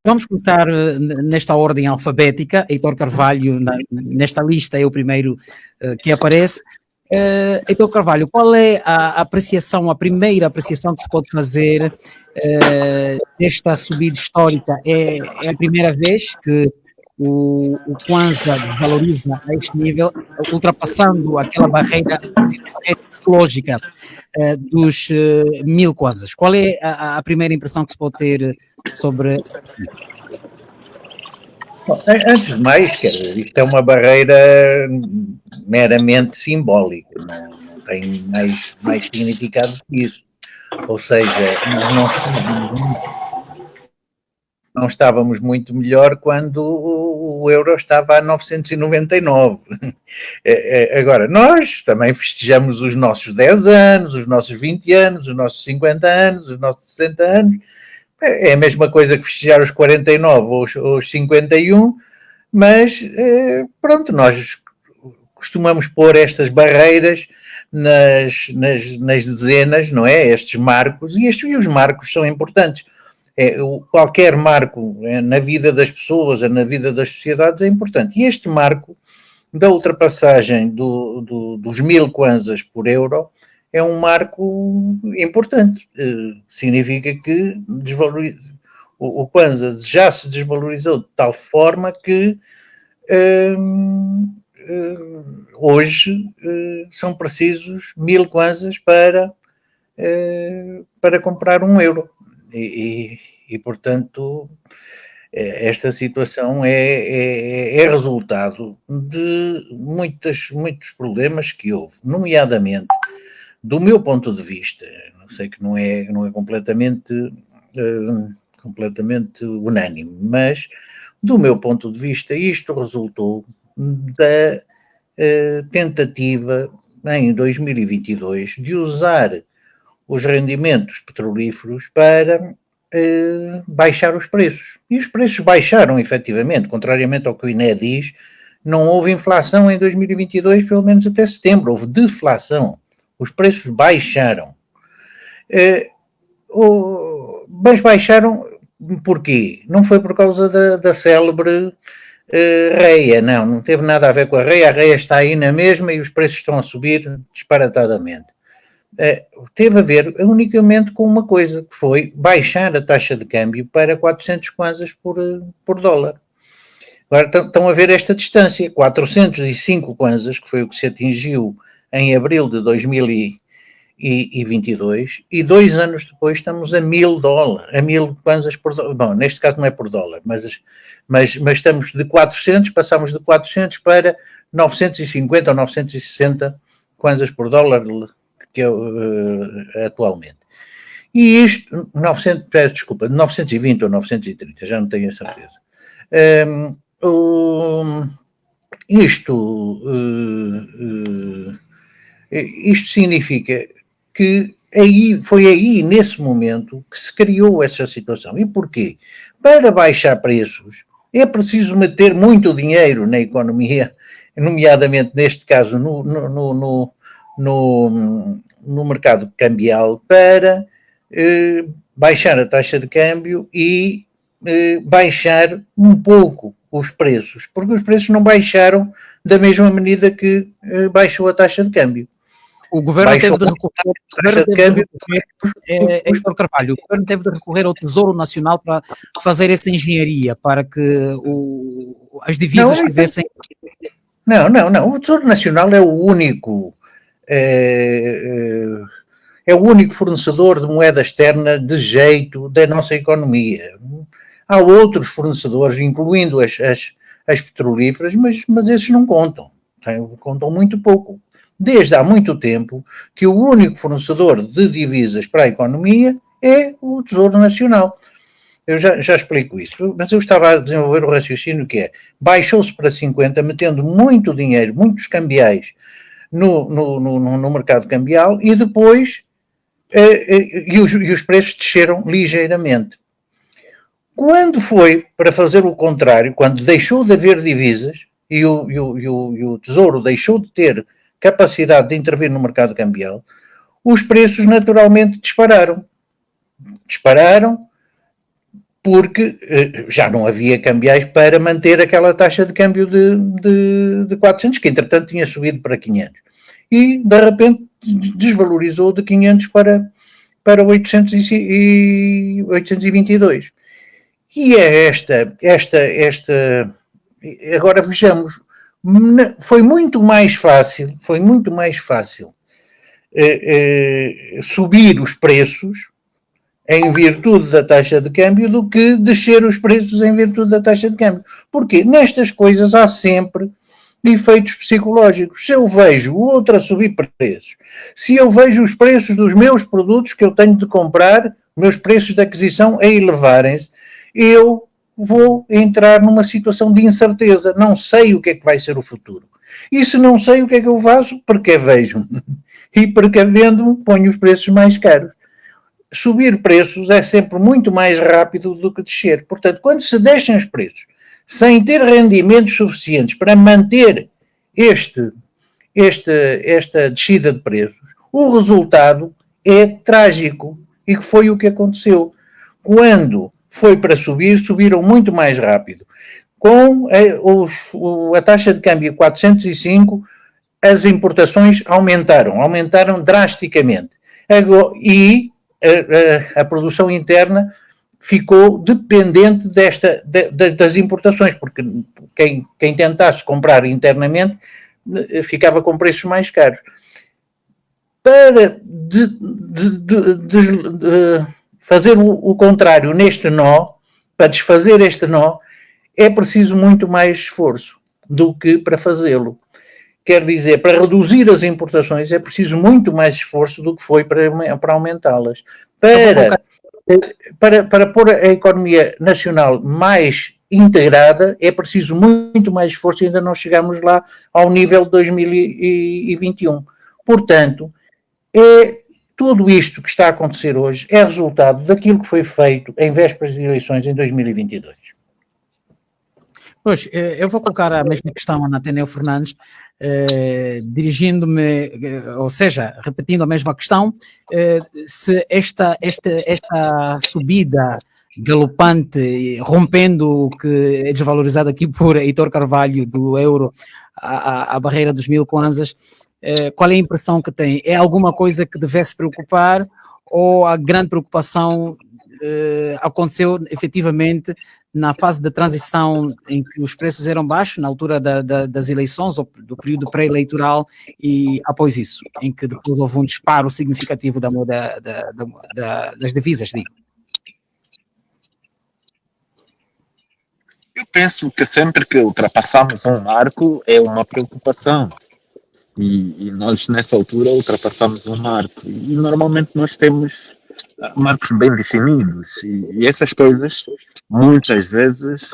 Vamos começar nesta ordem alfabética. Heitor Carvalho, nesta lista, é o primeiro que aparece. Heitor Carvalho, qual é a primeira apreciação que se pode fazer desta subida histórica? É a primeira vez que o Kwanza desvaloriza a este nível, ultrapassando aquela barreira psicológica dos 1000 Kwanzas. Qual é a primeira impressão que se pode ter sobre... Bom, antes de mais, quer dizer, isto é uma barreira meramente simbólica, não tem mais significado que isso. Ou seja, não estávamos muito melhor quando o euro estava a 999. Agora, nós também festejamos os nossos 10 anos, os nossos 20 anos, os nossos 50 anos, os nossos 60 anos. É a mesma coisa que festejar os 49 ou os 51, mas pronto, nós costumamos pôr estas barreiras nas dezenas, não é? Estes marcos, e os marcos são importantes. Qualquer marco na vida das pessoas, na vida das sociedades é importante. E este marco da ultrapassagem dos 1000 kwanzas por euro é um marco importante. Significa que o kwanza já se desvalorizou de tal forma que hoje são precisos 1000 kwanzas para comprar um euro. E portanto, esta situação é resultado de muitos problemas que houve, nomeadamente, do meu ponto de vista, não sei que não é completamente unânime, mas do meu ponto de vista isto resultou da tentativa em 2022 de usar os rendimentos petrolíferos para baixar os preços. E os preços baixaram efetivamente, contrariamente ao que o INE diz, não houve inflação em 2022, pelo menos até setembro, houve deflação. Os preços baixaram. Mas baixaram porquê? Não foi por causa da célebre REA, não teve nada a ver com a REA está aí na mesma e os preços estão a subir disparatadamente. Teve a ver unicamente com uma coisa, que foi baixar a taxa de câmbio para 400 kwanzas por dólar. Agora estão a ver esta distância, 405 kwanzas, que foi o que se atingiu em abril de 2022, e 2 anos depois estamos a 1000 kwanzas por dólar. Bom, neste caso não é por dólar, mas estamos de 400, passamos de 400 para 950 ou 960 kwanzas por dólar, que é atualmente. E isto, 920 ou 930, já não tenho a certeza. Isto significa que foi aí, nesse momento, que se criou essa situação. E porquê? Para baixar preços, é preciso meter muito dinheiro na economia, nomeadamente, neste caso, no mercado cambial, para baixar a taxa de câmbio e baixar um pouco os preços, porque os preços não baixaram da mesma medida que baixou a taxa de câmbio. O governo teve de recorrer ao Tesouro Nacional para fazer essa engenharia, para que as divisas tivessem... Não. O Tesouro Nacional é o único fornecedor de moeda externa de jeito da nossa economia. Há outros fornecedores, incluindo as petrolíferas, mas esses não contam. Contam muito pouco. Desde há muito tempo que o único fornecedor de divisas para a economia é o Tesouro Nacional. Eu já explico isso, mas eu estava a desenvolver o raciocínio que é, baixou-se para 50, metendo muito dinheiro, muitos cambiais no mercado cambial e depois os preços desceram ligeiramente. Quando foi para fazer o contrário, quando deixou de haver divisas e o Tesouro deixou de ter capacidade de intervir no mercado cambial, os preços naturalmente dispararam. porque já não havia cambiais para manter aquela taxa de câmbio de 400, que entretanto tinha subido para 500. E, de repente, desvalorizou de 500 para 822. E é esta. Agora vejamos, foi muito mais fácil subir os preços em virtude da taxa de câmbio do que descer os preços em virtude da taxa de câmbio. Porque nestas coisas há sempre efeitos psicológicos. Se eu vejo o outro a subir preços, se eu vejo os preços dos meus produtos que eu tenho de comprar, meus preços de aquisição a elevarem-se, eu vou entrar numa situação de incerteza. Não sei o que é que vai ser o futuro. E se não sei o que é que eu faço, precavejo-me. E precavendo-me, ponho os preços mais caros. Subir preços é sempre muito mais rápido do que descer. Portanto, quando se deixam os preços sem ter rendimentos suficientes para manter esta descida de preços, o resultado é trágico. E que foi o que aconteceu. Quando foi para subir, subiram muito mais rápido. Com a taxa de câmbio 405, as importações aumentaram drasticamente. E a produção interna ficou dependente das importações, porque quem tentasse comprar internamente ficava com preços mais caros. Para fazer o contrário neste nó, para desfazer este nó, é preciso muito mais esforço do que para fazê-lo. Quer dizer, para reduzir as importações é preciso muito mais esforço do que foi para aumentá-las. Para pôr a economia nacional mais integrada é preciso muito mais esforço e ainda não chegamos lá ao nível de 2021. Portanto, tudo isto que está a acontecer hoje é resultado daquilo que foi feito em vésperas de eleições em 2022. Pois, eu vou colocar a mesma questão a Ateneu Fernandes, dirigindo-me, ou seja, repetindo a mesma questão, se esta subida galopante, rompendo o que é desvalorizado aqui por Heitor Carvalho do euro, a barreira dos 1000 kwanzas, qual é a impressão que tem? É alguma coisa que devesse preocupar ou a grande preocupação aconteceu efetivamente na fase de transição em que os preços eram baixos, na altura das eleições, ou do período pré-eleitoral, e após isso, em que depois houve um disparo significativo das divisas, digo? Eu penso que sempre que ultrapassamos um marco é uma preocupação. E nós, nessa altura, ultrapassamos um marco. E normalmente nós temos marcos bem definidos. E essas coisas, muitas vezes,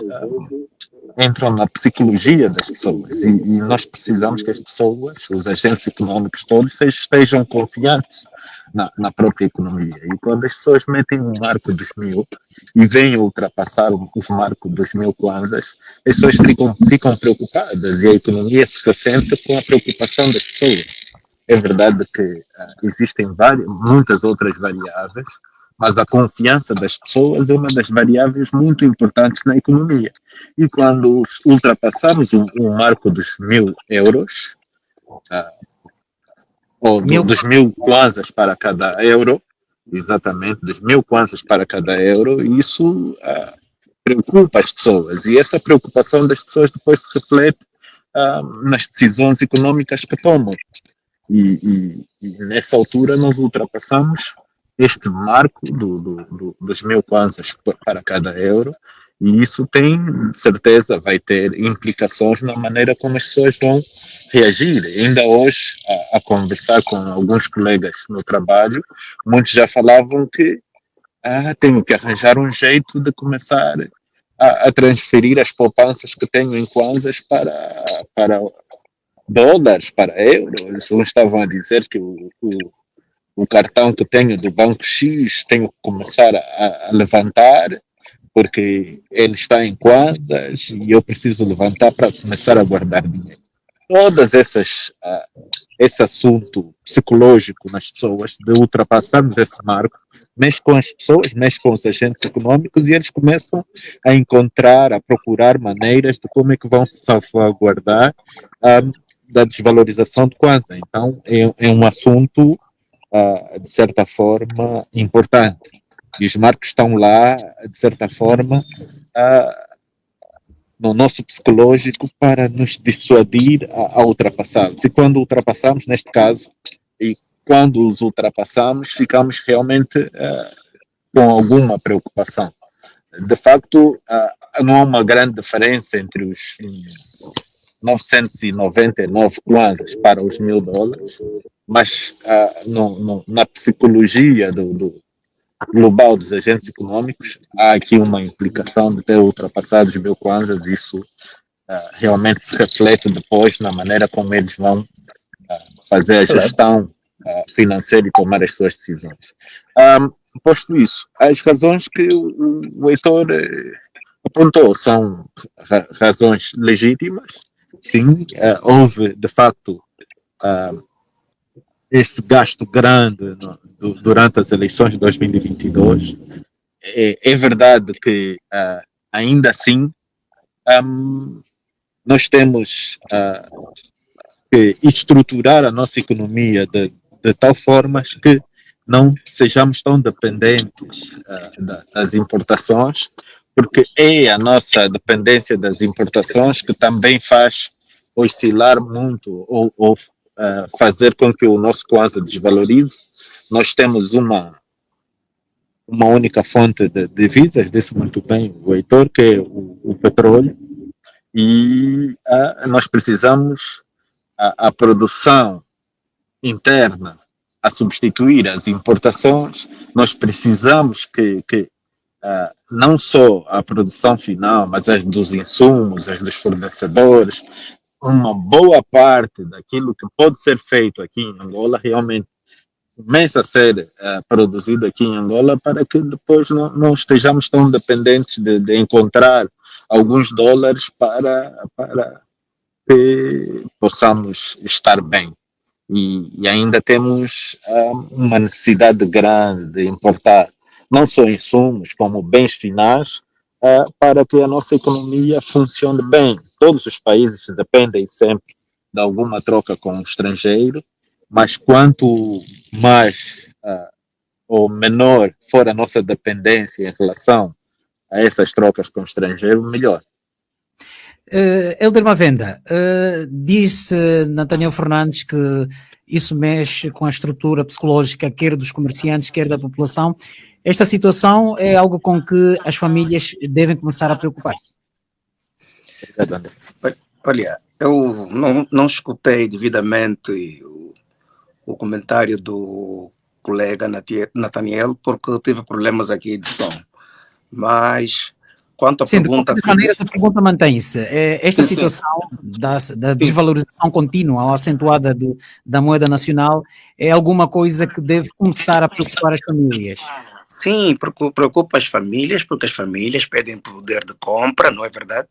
entram na psicologia das pessoas. E nós precisamos que as pessoas, os agentes económicos todos, estejam confiantes na própria economia. E quando as pessoas metem um marco dos 1000 e vêm ultrapassar os marcos dos 1000 kwanzas, as pessoas ficam preocupadas e a economia se ressente com a preocupação das pessoas. É verdade que existem muitas outras variáveis, mas a confiança das pessoas é uma das variáveis muito importantes na economia. E quando ultrapassamos o marco dos 1000 euros, ou dos 1000 kwanzas para cada euro, exatamente, dos 1000 kwanzas para cada euro, isso preocupa as pessoas. E essa preocupação das pessoas depois se reflete nas decisões econômicas que tomam. E nessa altura nós ultrapassamos este marco dos 1000 kwanzas para cada euro, e isso tem, certeza, vai ter implicações na maneira como as pessoas vão reagir. Ainda hoje, a conversar com alguns colegas no trabalho, muitos já falavam que tenho que arranjar um jeito de começar a transferir as poupanças que tenho em kwanzas para dólares, para euros. Uns estavam a dizer que o cartão que tenho do Banco X tenho que começar a levantar, porque ele está em kwanzas e eu preciso levantar para começar a guardar dinheiro. Todas esse assunto psicológico nas pessoas, de ultrapassarmos esse marco, mexe com as pessoas, mexe com os agentes econômicos e eles começam a encontrar, a procurar maneiras de como é que vão se salvaguardar da desvalorização do Kwanza. Então, é um assunto, de certa forma, importante. E os marcos estão lá, de certa forma, no nosso psicológico para nos dissuadir a ultrapassá-los. E quando ultrapassamos, neste caso, e quando os ultrapassamos, ficamos realmente com alguma preocupação. De facto, não há uma grande diferença entre os 999 kwanzas para os $1.000, mas na psicologia do global dos agentes econômicos, há aqui uma implicação de ter ultrapassado os 1.000 kwanzas. Isso realmente se reflete depois na maneira como eles vão fazer a gestão financeira e tomar as suas decisões. Posto isso, as razões que o Heitor apontou são razões legítimas. Sim, houve de facto esse gasto grande durante as eleições de 2022. É verdade que ainda assim nós temos que estruturar a nossa economia de tal forma que não sejamos tão dependentes das importações, porque é a nossa dependência das importações que também faz oscilar muito ou fazer com que o nosso Kwanza desvalorize. Nós temos uma única fonte de divisas, disse muito bem o Heitor, que é o petróleo, e nós precisamos a produção interna a substituir as importações. Nós precisamos que não só a produção final, mas as dos insumos, as dos fornecedores, uma boa parte daquilo que pode ser feito aqui em Angola realmente começa a ser produzido aqui em Angola, para que depois não estejamos tão dependentes de encontrar alguns dólares para que possamos estar bem. E ainda temos uma necessidade grande de importar não só insumos, como bens finais, para que a nossa economia funcione bem. Todos os países dependem sempre de alguma troca com o estrangeiro, mas quanto mais ou menor for a nossa dependência em relação a essas trocas com o estrangeiro, melhor. Helder Mavenda, disse Nathaniel Fernandes que isso mexe com a estrutura psicológica, quer dos comerciantes, quer da população. Esta situação é algo com que as famílias devem começar a preocupar-se. Olha, eu não escutei devidamente o comentário do colega Nathaniel, porque eu tive problemas aqui de som. Mas quanto à pergunta... De qualquer maneira, a pergunta mantém-se. Esta situação da desvalorização contínua ou acentuada da moeda nacional é alguma coisa que deve começar a preocupar as famílias? Sim, preocupa as famílias, porque as famílias pedem poder de compra, não é verdade?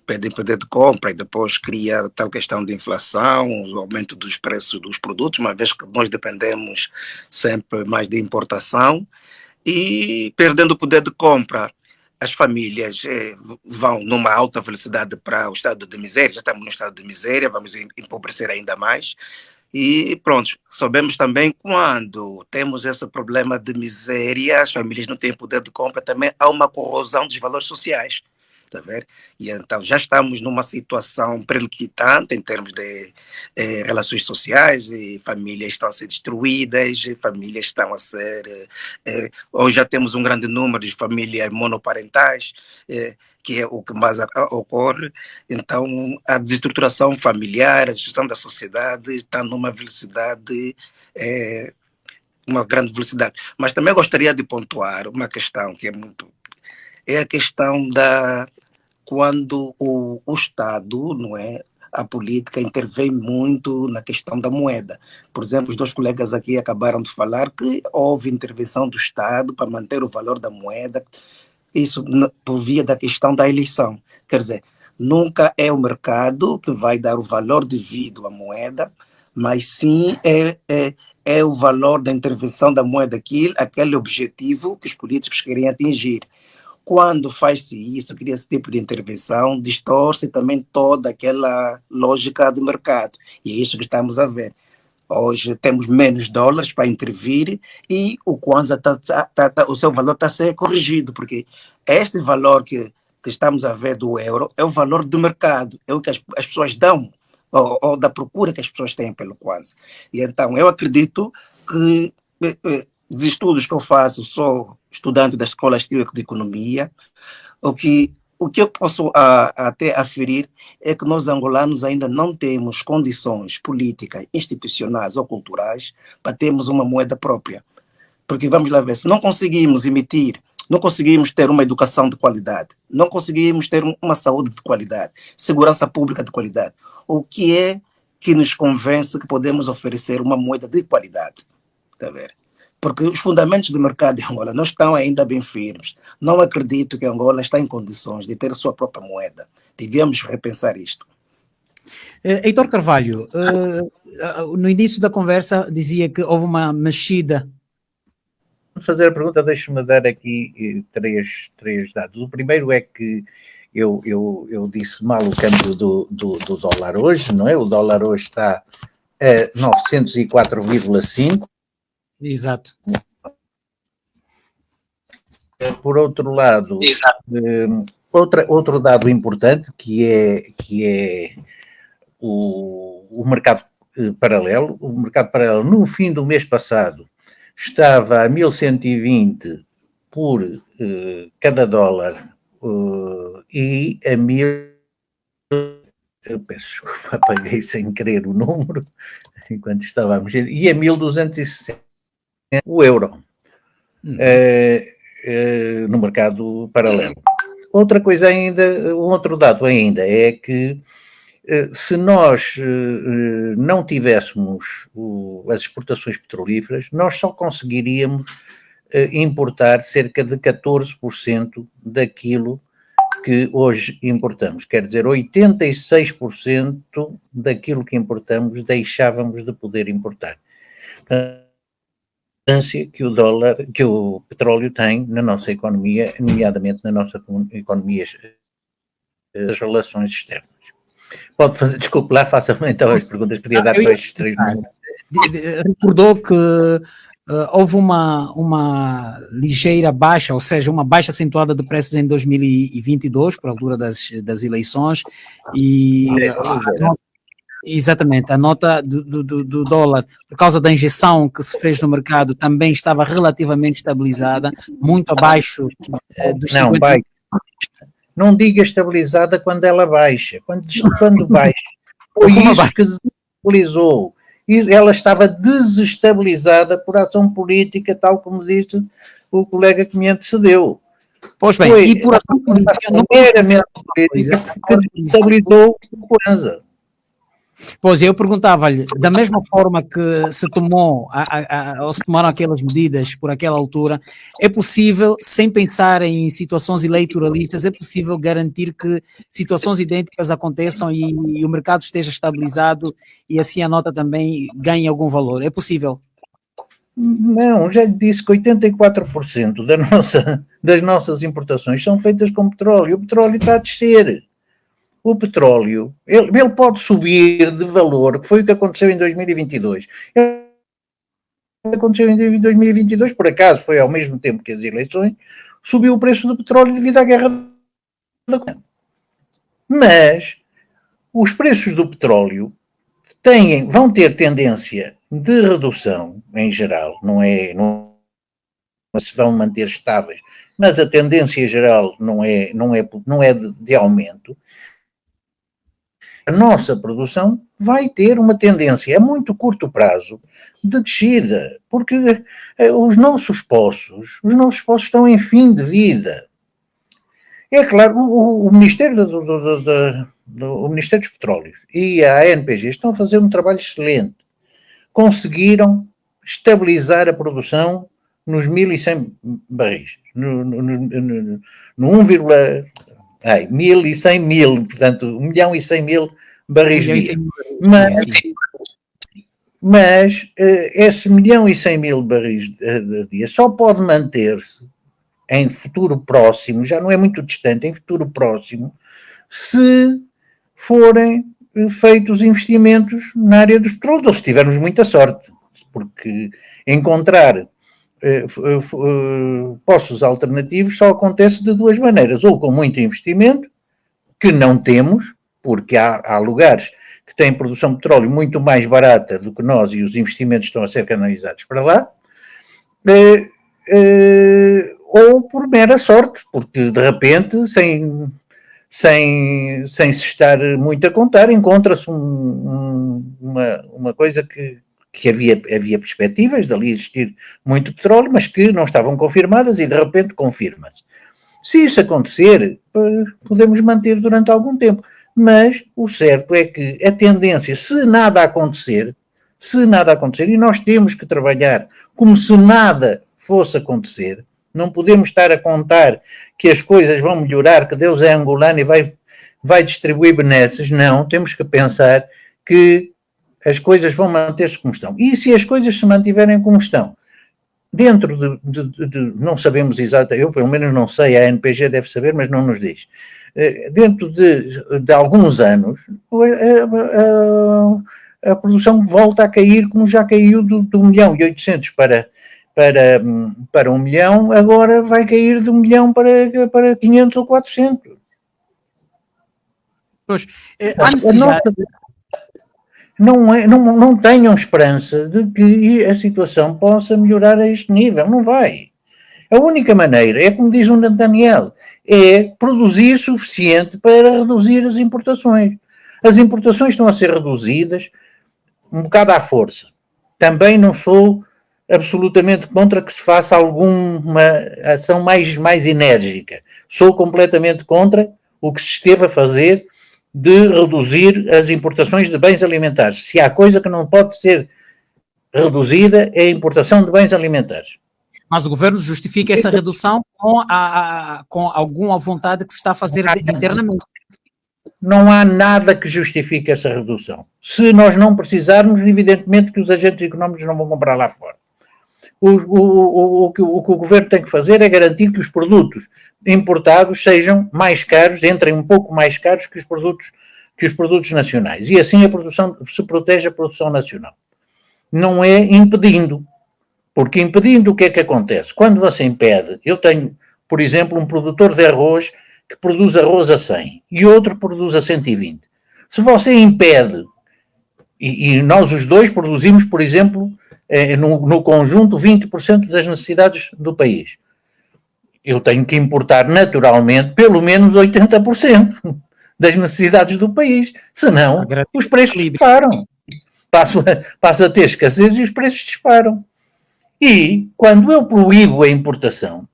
Pedem poder de compra e depois cria tal questão de inflação, o aumento dos preços dos produtos, uma vez que nós dependemos sempre mais de importação, e perdendo o poder de compra, as famílias vão numa alta velocidade para o estado de miséria. Já estamos no estado de miséria, vamos empobrecer ainda mais. E pronto, sabemos também quando temos esse problema de miséria, as famílias não têm poder de compra, também há uma corrosão dos valores sociais. Está a ver? E então já estamos numa situação periclitante em termos de relações sociais, e famílias estão a ser destruídas, e famílias estão a ser... hoje já temos um grande número de famílias monoparentais, que é o que mais ocorre. Então a desestruturação familiar, a gestão da sociedade está numa velocidade... uma grande velocidade. Mas também gostaria de pontuar uma questão que é muito... é a questão quando o Estado, não é, a política intervém muito na questão da moeda. Por exemplo, os dois colegas aqui acabaram de falar que houve intervenção do Estado para manter o valor da moeda, isso por via da questão da eleição. Quer dizer, nunca é o mercado que vai dar o valor devido à moeda, mas sim é o valor da intervenção da moeda, aquele objetivo que os políticos querem atingir. Quando faz-se isso, cria esse tipo de intervenção, distorce também toda aquela lógica de mercado. E é isso que estamos a ver. Hoje temos menos dólares para intervir e o Kwanza o seu valor está a ser corrigido, porque este valor que estamos a ver do euro é o valor do mercado, é o que as pessoas dão, ou da procura que as pessoas têm pelo Kwanza. E então eu acredito que dos estudos que eu faço, sou estudante da Escola Austríaca de Economia, o que eu posso até aferir é que nós angolanos ainda não temos condições políticas, institucionais ou culturais para termos uma moeda própria. Porque vamos lá ver, se não conseguimos emitir, não conseguimos ter uma educação de qualidade, não conseguimos ter uma saúde de qualidade, segurança pública de qualidade, o que é que nos convence que podemos oferecer uma moeda de qualidade? Está a ver? Porque os fundamentos do mercado de Angola não estão ainda bem firmes. Não acredito que Angola está em condições de ter a sua própria moeda. Devíamos repensar isto. Heitor Carvalho, no início da conversa dizia que houve uma mexida. Para fazer a pergunta, deixe-me dar aqui três dados. O primeiro é que eu disse mal o câmbio do dólar hoje, não é? O dólar hoje está a 904,5. Exato. Por outro lado, outro dado importante que é o mercado paralelo. O mercado paralelo no fim do mês passado estava a 1120 por cada dólar e a 1000. Eu peço desculpa, apaguei sem querer o número enquanto estava a mexer, e a 1260 o euro no mercado paralelo. Outra coisa ainda, outro dado ainda é que se nós não tivéssemos as exportações petrolíferas, nós só conseguiríamos importar cerca de 14% daquilo que hoje importamos. Quer dizer, 86% daquilo que importamos deixávamos de poder importar. Que o petróleo tem na nossa economia, nomeadamente na nossa economia, as relações externas. Pode fazer, desculpe lá, faça-me então as perguntas, queria dar três números. Recordou que houve uma ligeira baixa, ou seja, uma baixa acentuada de preços em 2022, por altura das eleições, e exatamente, a nota do dólar, por causa da injeção que se fez no mercado, também estava relativamente estabilizada, muito abaixo dos 50%. Não diga estabilizada quando ela baixa. Quando baixa, foi isso que desestabilizou. E ela estava desestabilizada por ação política, tal como disse o colega que me antecedeu. Pois bem, e por ação política, não meramente política, que desestabilizou o Kwanza. Pois, eu perguntava-lhe, da mesma forma que se tomou, ou se tomaram aquelas medidas por aquela altura, é possível, sem pensar em situações eleitoralistas, é possível garantir que situações idênticas aconteçam e o mercado esteja estabilizado e assim a nota também ganhe algum valor? É possível? Não, já disse que 84% das nossas importações são feitas com petróleo. O petróleo está a descer. O petróleo, ele pode subir de valor, que foi o que aconteceu em 2022. O que aconteceu em 2022, por acaso, foi ao mesmo tempo que as eleições, subiu o preço do petróleo devido à guerra da Ucrânia. Mas os preços do petróleo vão ter tendência de redução, em geral, não se vão manter estáveis, mas a tendência geral não é de aumento. A nossa produção vai ter uma tendência a muito curto prazo de descida, porque os nossos poços estão em fim de vida. É claro, o Ministério o Ministério dos Petróleos e a ANPG estão a fazer um trabalho excelente. Conseguiram estabilizar a produção nos 1.100 barris, no 1.100.000, portanto, 1.100.000 barris dia. mas esse 1.100.000 barris de dia só pode manter-se em futuro próximo, já não é muito distante, em futuro próximo, se forem feitos investimentos na área dos petróleos, ou se tivermos muita sorte, porque encontrar poços alternativos só acontece de duas maneiras, ou com muito investimento, que não temos, porque há lugares que têm produção de petróleo muito mais barata do que nós e os investimentos estão a ser canalizados para lá, ou por mera sorte, porque de repente, sem se estar muito a contar, encontra-se uma coisa que havia perspectivas de ali existir muito petróleo, mas que não estavam confirmadas e de repente confirma-se. Se isso acontecer, podemos manter durante algum tempo. Mas o certo é que a tendência, se nada acontecer, e nós temos que trabalhar como se nada fosse acontecer, não podemos estar a contar que as coisas vão melhorar, que Deus é angolano e vai distribuir benesses. Não, temos que pensar que as coisas vão manter-se como estão. E se as coisas se mantiverem como estão, dentro de não sabemos exatamente, eu pelo menos não sei, a ANPG deve saber, mas não nos diz, dentro de alguns anos, a produção volta a cair como já caiu do 1.800.000 para 1 milhão, agora vai cair de 1 milhão para 500 ou 400. Pois, há necessidade... Não tenham esperança de que a situação possa melhorar a este nível, não vai. A única maneira é, como diz o Nathaniel, é produzir suficiente para reduzir as importações. As importações estão a ser reduzidas um bocado à força. Também não sou absolutamente contra que se faça alguma ação mais enérgica. Sou completamente contra o que se esteve a fazer de reduzir as importações de bens alimentares. Se há coisa que não pode ser reduzida é a importação de bens alimentares. Mas o governo justifica essa redução com alguma vontade que se está a fazer internamente. Não há nada que justifique essa redução. Se nós não precisarmos, evidentemente que os agentes económicos não vão comprar lá fora. O que o governo tem que fazer é garantir que os produtos importados sejam mais caros, entrem um pouco mais caros que os produtos nacionais. E assim a produção se protege a produção nacional. Não é impedindo. Porque impedindo, o que é que acontece? Quando você impede, eu tenho, por exemplo, um produtor de arroz que produz arroz a 100 e outro produz a 120. Se você impede, e nós os dois produzimos, por exemplo, no conjunto 20% das necessidades do país, eu tenho que importar naturalmente pelo menos 80% das necessidades do país, senão os preços disparam. Passa a ter escassez e os preços disparam. E quando eu proíbo a importação,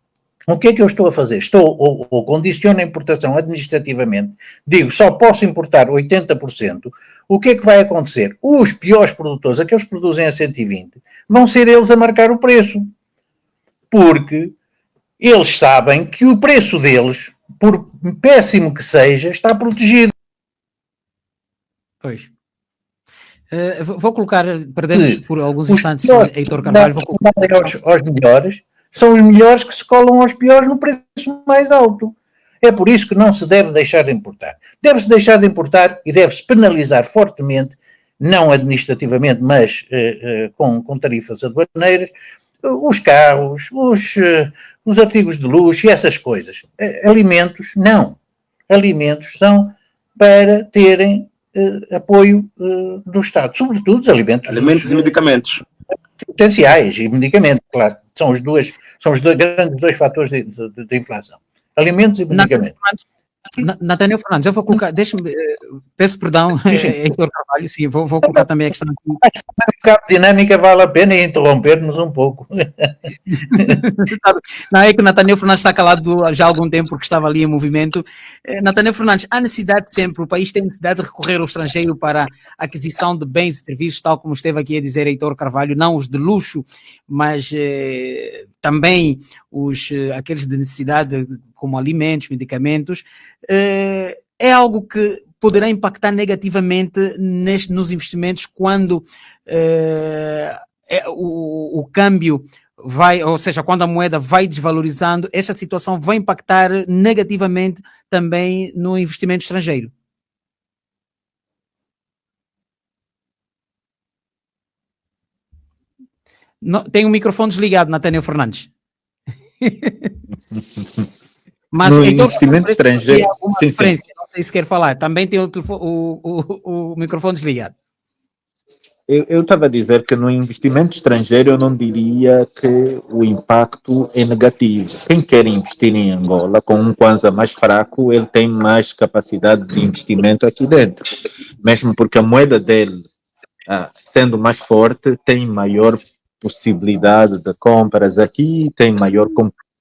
o que é que eu estou a fazer? Ou condiciono a importação administrativamente, digo só posso importar 80%, o que é que vai acontecer? Os piores produtores, aqueles que produzem a 120, vão ser eles a marcar o preço. Porque eles sabem que o preço deles, por péssimo que seja, está protegido. Pois. Vou colocar, perdemos por alguns instantes, Heitor Carvalho. Vou colocar aos melhores, são os melhores que se colam aos piores no preço mais alto. É por isso que não se deve deixar de importar. Deve-se deixar de importar e deve-se penalizar fortemente, não administrativamente, mas com tarifas aduaneiras, os carros, os artigos de luxo e essas coisas. Alimentos, não. Alimentos são para terem apoio do Estado, sobretudo os alimentos e medicamentos. Potenciais e medicamentos, claro. São os dois grandes fatores de inflação. Alimentos e medicamentos. Nathaniel Fernandes, eu vou colocar, peço perdão, Heitor Carvalho, sim, vou colocar também a questão aqui. Acho que um bocado de dinâmica vale a pena interromper-nos um pouco. Não, é que o Nathaniel Fernandes está calado já há algum tempo porque estava ali em movimento. Nathaniel Fernandes, há necessidade sempre, o país tem necessidade de recorrer ao estrangeiro para a aquisição de bens e serviços, tal como esteve aqui a dizer Heitor Carvalho, não os de luxo, mas também aqueles de necessidade como alimentos, medicamentos. É algo que poderá impactar negativamente nos investimentos quando o câmbio vai, ou seja, quando a moeda vai desvalorizando, esta situação vai impactar negativamente também no investimento estrangeiro? Não, tem o microfone desligado, Natânia Fernandes. Mas No então, investimento estrangeiro, alguma sim, sim. referência, não sei se quer falar, também tem o microfone desligado. Eu estava a dizer que no investimento estrangeiro eu não diria que o impacto é negativo. Quem quer investir em Angola com um Kwanza mais fraco, ele tem mais capacidade de investimento aqui dentro. Mesmo porque a moeda dele, sendo mais forte, tem maior possibilidade de compras aqui, tem maior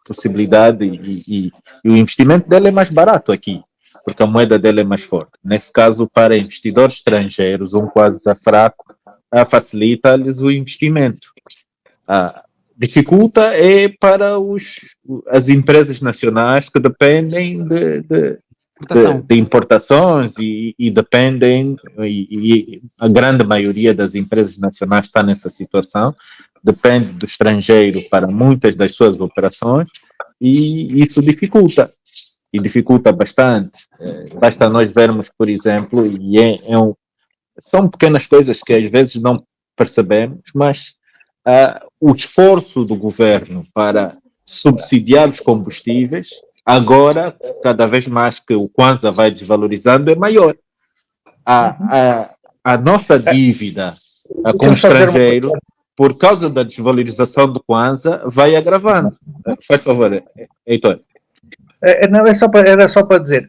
possibilidade e o investimento dele é mais barato aqui, porque a moeda dele é mais forte. Nesse caso, para investidores estrangeiros, um Kwanza fraco facilita-lhes o investimento. Dificulta é para as empresas nacionais que dependem de importações e dependem, e a grande maioria das empresas nacionais está nessa situação, depende do estrangeiro para muitas das suas operações e isso dificulta. E dificulta bastante. Basta nós vermos, por exemplo, são pequenas coisas que às vezes não percebemos, mas o esforço do governo para subsidiar os combustíveis, agora, cada vez mais que o Kwanza vai desvalorizando, é maior. A nossa dívida com o estrangeiro, por causa da desvalorização do Kwanza, vai agravando. Faz favor, Heitor. Não, era só para dizer,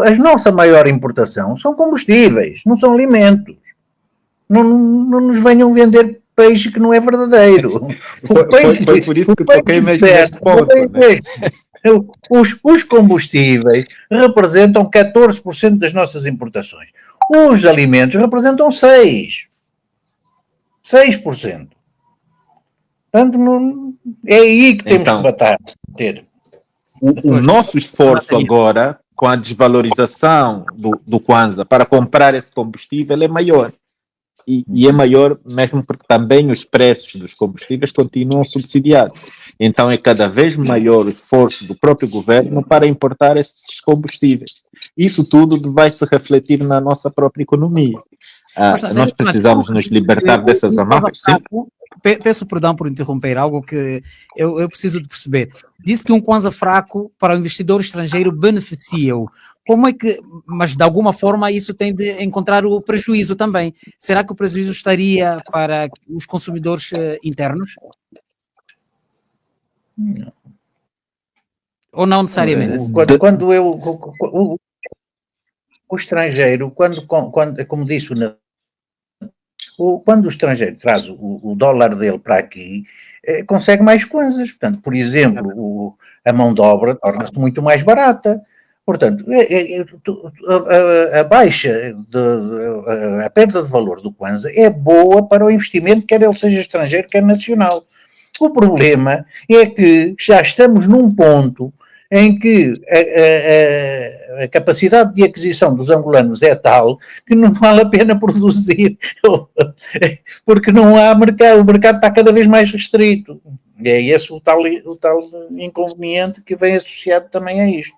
a nossa maior importação são combustíveis, não são alimentos. Não nos venham vender peixe que não é verdadeiro. Foi por isso que toquei mesmo neste ponto. Os combustíveis representam 14% das nossas importações. Os alimentos representam 6%. 6%. Portanto, é aí que temos que bater. O nosso esforço agora, com a desvalorização do Kwanza para comprar esse combustível, é maior. E é maior mesmo porque também os preços dos combustíveis continuam subsidiados. Então é cada vez maior o esforço do próprio governo para importar esses combustíveis. Isso tudo vai se refletir na nossa própria economia. Nós precisamos nos libertar dessas amarras. Peço perdão por interromper, algo que eu preciso de perceber. Disse que um Kwanza fraco para o investidor estrangeiro beneficia-o. Como é que, mas de alguma forma isso tem de encontrar o prejuízo também. Será que o prejuízo estaria para os consumidores internos? Não. Ou não necessariamente? O estrangeiro, como disse quando o estrangeiro traz o dólar dele para aqui, consegue mais coisas. Portanto, por exemplo, a mão de obra torna-se muito mais barata. Portanto, a baixa, a perda de valor do Kwanza é boa para o investimento, quer ele seja estrangeiro, quer nacional. O problema é que já estamos num ponto em que a capacidade de aquisição dos angolanos é tal que não vale a pena produzir, porque não há mercado, o mercado está cada vez mais restrito. E é esse o tal inconveniente que vem associado também a isto.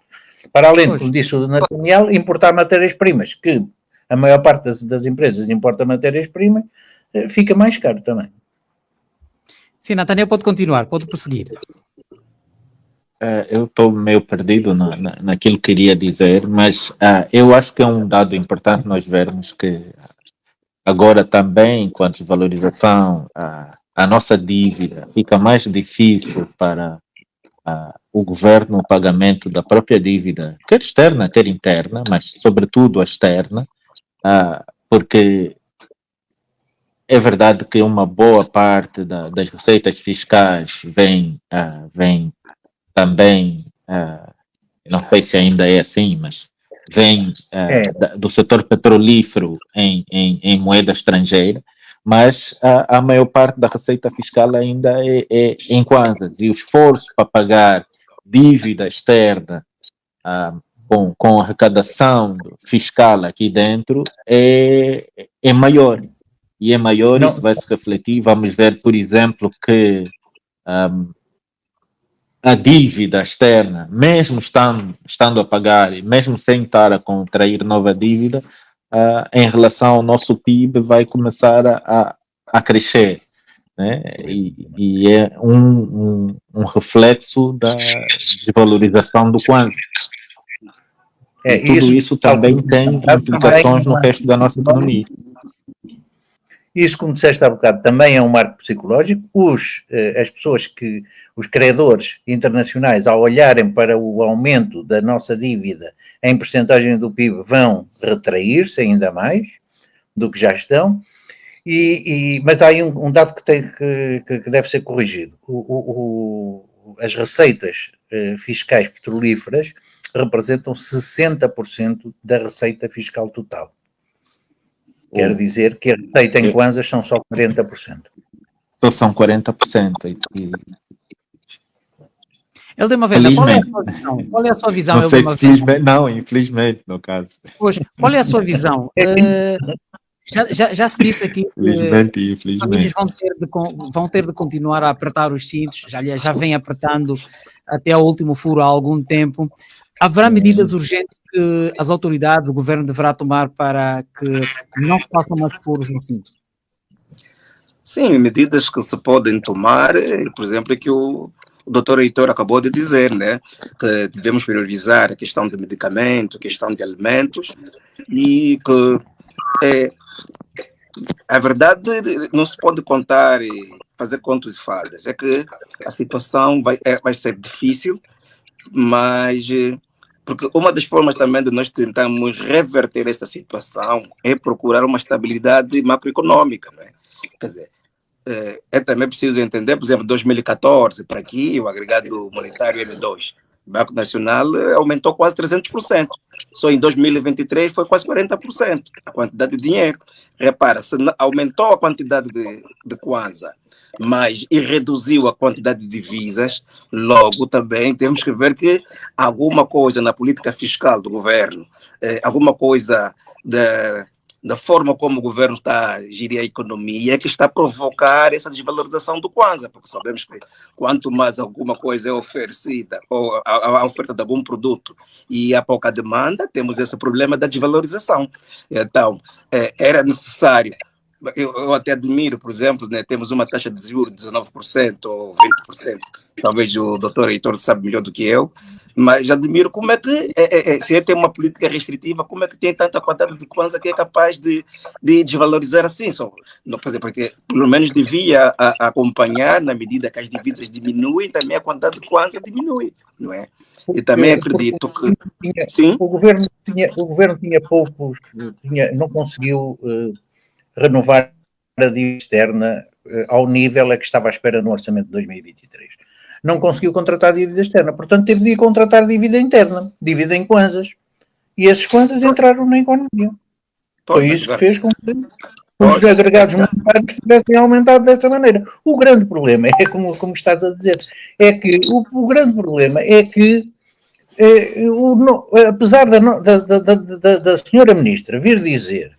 Para além, como disse o Nathaniel, importar matérias-primas, que a maior parte das empresas importa matérias-primas, fica mais caro também. Sim, Nathaniel, pode continuar, pode prosseguir. Eu estou meio perdido naquilo que queria dizer, mas eu acho que é um dado importante nós vermos que agora também, com a desvalorização, a nossa dívida fica mais difícil para o governo, o pagamento da própria dívida, quer externa, quer interna, mas sobretudo a externa, porque é verdade que uma boa parte das receitas fiscais vem também, não sei se ainda é assim, mas vem do setor petrolífero em moeda estrangeira, mas a maior parte da receita fiscal ainda é em kwanzas, e o esforço para pagar dívida externa com a arrecadação fiscal aqui dentro é maior. E é maior, isso vai se refletir. Vamos ver, por exemplo, que a dívida externa, mesmo estando a pagar e mesmo sem estar a contrair nova dívida, em relação ao nosso PIB, vai começar a crescer. Né? E é um reflexo da desvalorização do Kwanza. E tudo isso também tem implicações no resto da nossa economia. Isso, como disseste há bocado, também é um marco psicológico. As pessoas os credores internacionais, ao olharem para o aumento da nossa dívida em percentagem do PIB, vão retrair-se ainda mais do que já estão. Mas há aí um dado que deve ser corrigido. As receitas fiscais petrolíferas representam 60% da receita fiscal total. Quer dizer que a receita em kwanzas são só 40%. Só são 40%. Eldema Venda, qual é a sua visão? Qual é a sua visão? Não sei se felizmente, não, infelizmente, no caso. Pois, qual é a sua visão? Já se disse aqui que as famílias vão ter de continuar a apertar os cintos, já vem apertando até ao último furo há algum tempo. Haverá medidas urgentes que as autoridades, o governo deverá tomar para que não se façam mais furos no cinto? Sim, medidas que se podem tomar, por exemplo, é que o doutor Heitor acabou de dizer, né, que devemos priorizar a questão de medicamento, a questão de alimentos, e que a verdade não se pode contar e fazer contos de fadas. É que a situação vai ser difícil, mas porque uma das formas também de nós tentarmos reverter essa situação é procurar uma estabilidade macroeconômica, né? Quer dizer, é também preciso entender, por exemplo, 2014 para aqui, o agregado monetário M2, o Banco Nacional aumentou quase 300%. Só em 2023 foi quase 40% a quantidade de dinheiro. Repara, se aumentou a quantidade de kwanza, mas e reduziu a quantidade de divisas, logo também temos que ver que alguma coisa na política fiscal do governo, alguma coisa da forma como o governo está a gerir a economia que está a provocar essa desvalorização do kwanza, porque sabemos que quanto mais alguma coisa é oferecida, ou a oferta de algum produto e há pouca demanda, temos esse problema da desvalorização. Então, era necessário. Eu até admiro, por exemplo, né, temos uma taxa de juros de 19% ou 20%, talvez o doutor Heitor sabe melhor do que eu, mas admiro como é que, se tem uma política restritiva, como é que tem tanta quantidade de kwanza que é capaz de desvalorizar assim? Porque pelo menos devia acompanhar, na medida que as divisas diminuem, também a quantidade de kwanza diminui, não é? E também acredito que... Sim? O governo tinha poucos, não conseguiu renovar a dívida externa ao nível a que estava à espera no orçamento de 2023. Não conseguiu contratar dívida externa, portanto teve de contratar dívida interna, dívida em kwanzas. E esses kwanzas entraram na economia. Foi isso que fez com que os agregados monetários tivessem aumentado dessa maneira. O grande problema é, como estás a dizer, é que o grande problema é que apesar da senhora ministra vir dizer